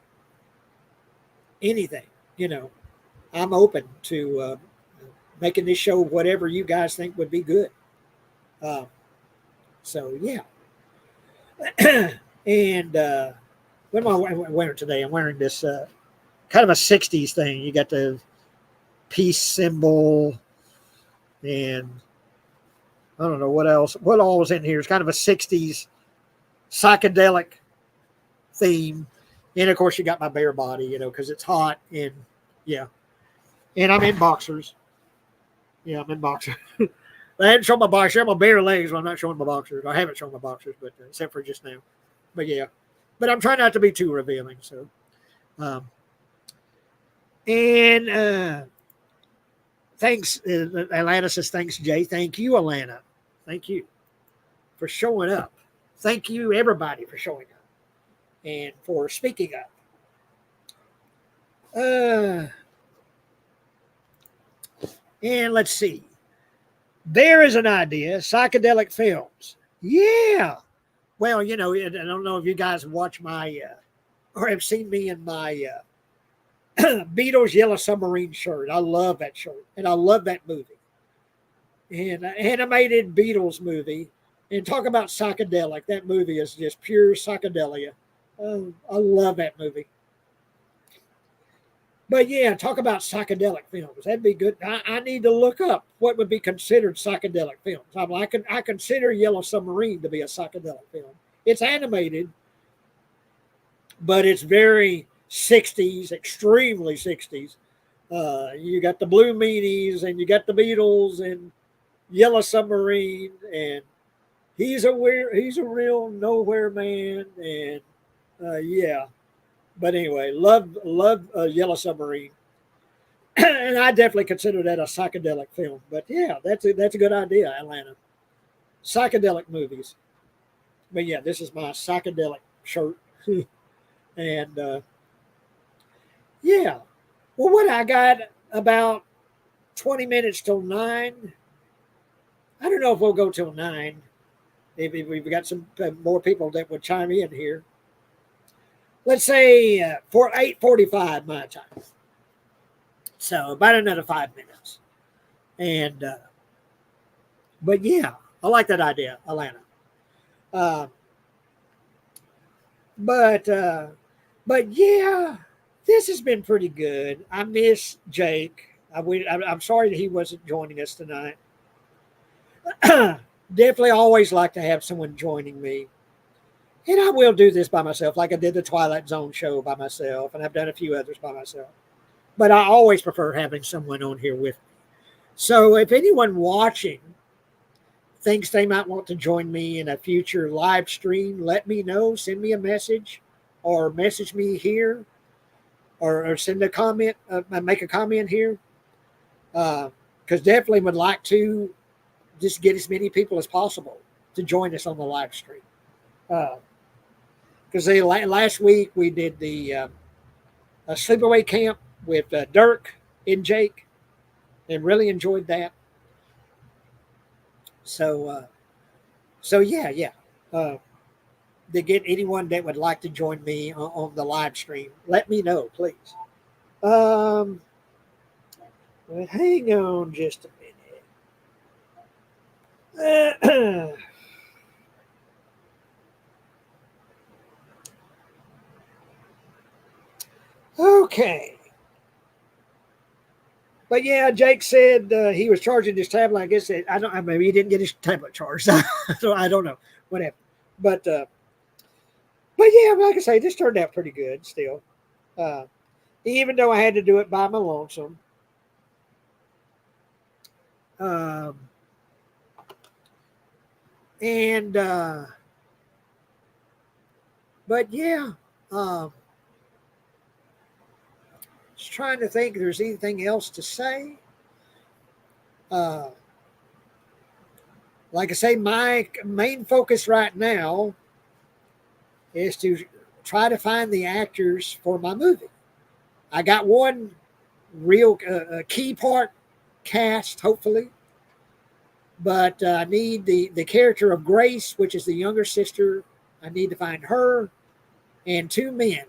Speaker 1: anything. I'm open to making this show whatever you guys think would be good. So yeah. And what am I wearing today? I'm wearing this kind of a 60s thing. You got the peace symbol, and I don't know what else. What all was in here? It's kind of a 60s psychedelic theme. And of course, you got my bare body, because it's hot. And yeah. And I'm in boxers. Yeah, I'm in boxers. I hadn't shown my boxers. I share my bare legs when I'm not showing my boxers. I haven't shown my boxers, but except for just now. But yeah. But I'm trying not to be too revealing. So, thanks. Atlanta says, thanks, Jay. Thank you, Atlanta. Thank you for showing up. Thank you, everybody, for showing up and for speaking up. And let's see. There is an idea, psychedelic films. Yeah. Well, I don't know if you guys watch my or have seen me in my Beatles Yellow Submarine shirt. I love that shirt, and I love that movie. And an animated Beatles movie. And talk about psychedelic. That movie is just pure psychedelia. I love that movie. But yeah, talk about psychedelic films. That'd be good. I need to look up what would be considered psychedelic films. I consider Yellow Submarine to be a psychedelic film. It's animated, but it's very 60s, extremely 60s. You got the Blue Meanies, and you got the Beatles, and Yellow Submarine, and he's a real nowhere man, and yeah. But anyway, love Yellow Submarine, and I definitely consider that a psychedelic film. But yeah, that's a good idea, Atlanta. Psychedelic movies. But yeah, this is my psychedelic shirt, and yeah. Well, what I got about 20 minutes till 9. I don't know if we'll go till 9. Maybe we've got some more people that would chime in here. Let's say for 8:45 my time. So about another 5 minutes. And but yeah, I like that idea, Atlanta. Uh, but yeah, this has been pretty good. I miss Jake. I'm sorry that he wasn't joining us tonight. Definitely always like to have someone joining me. And I will do this by myself, like I did the Twilight Zone show by myself, and I've done a few others by myself. But I always prefer having someone on here with me. So if anyone watching thinks they might want to join me in a future live stream, let me know. Send me a message or message me here or send a comment, make a comment here. Because definitely would like to just get as many people as possible to join us on the live stream. Because last week we did the sleepaway camp with Dirk and Jake and really enjoyed that. So, yeah. To get anyone that would like to join me on the live stream, let me know, please. But hang on just a minute. Okay. But yeah, Jake said he was charging his tablet. I guess maybe he didn't get his tablet charged. So I don't know what happened. But yeah, like I say, this turned out pretty good still. Uh, Even though I had to do it by my lonesome. Um, and but yeah, just trying to think if there's anything else to say. Uh, like I say, my main focus right now is to try to find the actors for my movie. I got one real key part cast, hopefully, but I need the character of Grace, which is the younger sister. I need to find her and two men,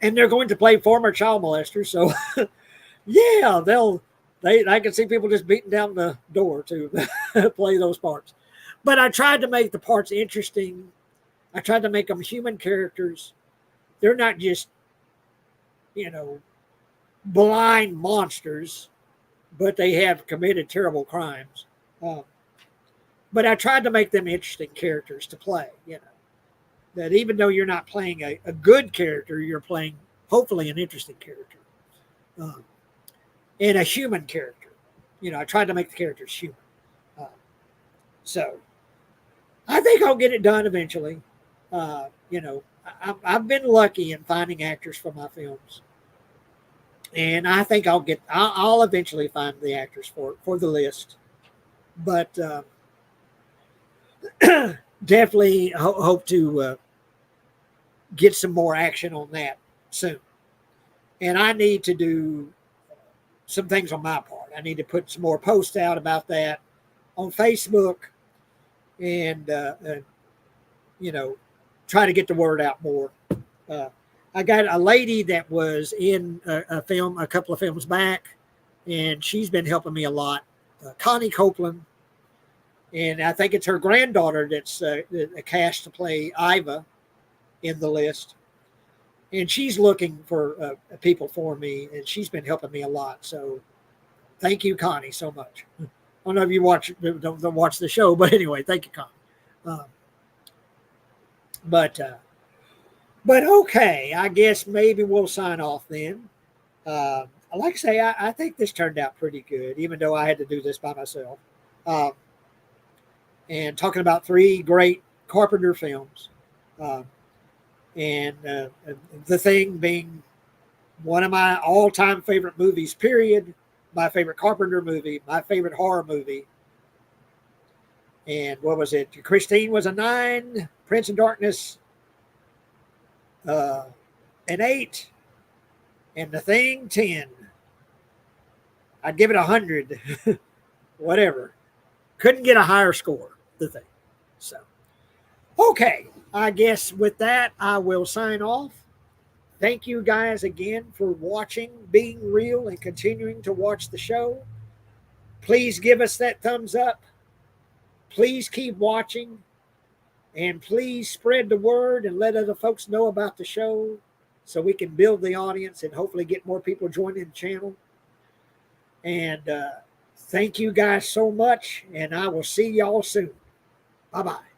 Speaker 1: and they're going to play former child molesters. So, yeah, I can see people just beating down the door to play those parts. But I tried to make the parts interesting. I tried to make them human characters. They're not just, blind monsters, but they have committed terrible crimes. But I tried to make them interesting characters to play, that even though you're not playing a good character, you're playing hopefully an interesting character and a human character. I tried to make the characters human. So I think I'll get it done eventually. I've been lucky in finding actors for my films, and I think I'll eventually find the actors for the list. But definitely hope to get some more action on that soon. And I need to do some things on my part. I need to put some more posts out about that on Facebook and try to get the word out more. I got a lady that was in a film a couple of films back, and she's been helping me a lot. Connie Copeland, and I think it's her granddaughter that's cast to play Iva in the list. And she's looking for people for me, and she's been helping me a lot. So thank you, Connie, so much. I don't know if you don't watch the show, but anyway, thank you, Connie. But okay, I guess maybe we'll sign off then. Like I say, I think this turned out pretty good, even though I had to do this by myself. And talking about 3 great Carpenter films. And The Thing being one of my all-time favorite movies, period. My favorite Carpenter movie, my favorite horror movie. And what was it? Christine was a 9, Prince of Darkness an 8, and The Thing 10. I'd give it 100, whatever. Couldn't get a higher score, The Thing. So, okay. I guess with that, I will sign off. Thank you guys again for watching, being real, and continuing to watch the show. Please give us that thumbs up. Please keep watching. And please spread the word and let other folks know about the show so we can build the audience and hopefully get more people joining the channel. And thank you guys so much, and I will see y'all soon. Bye-bye.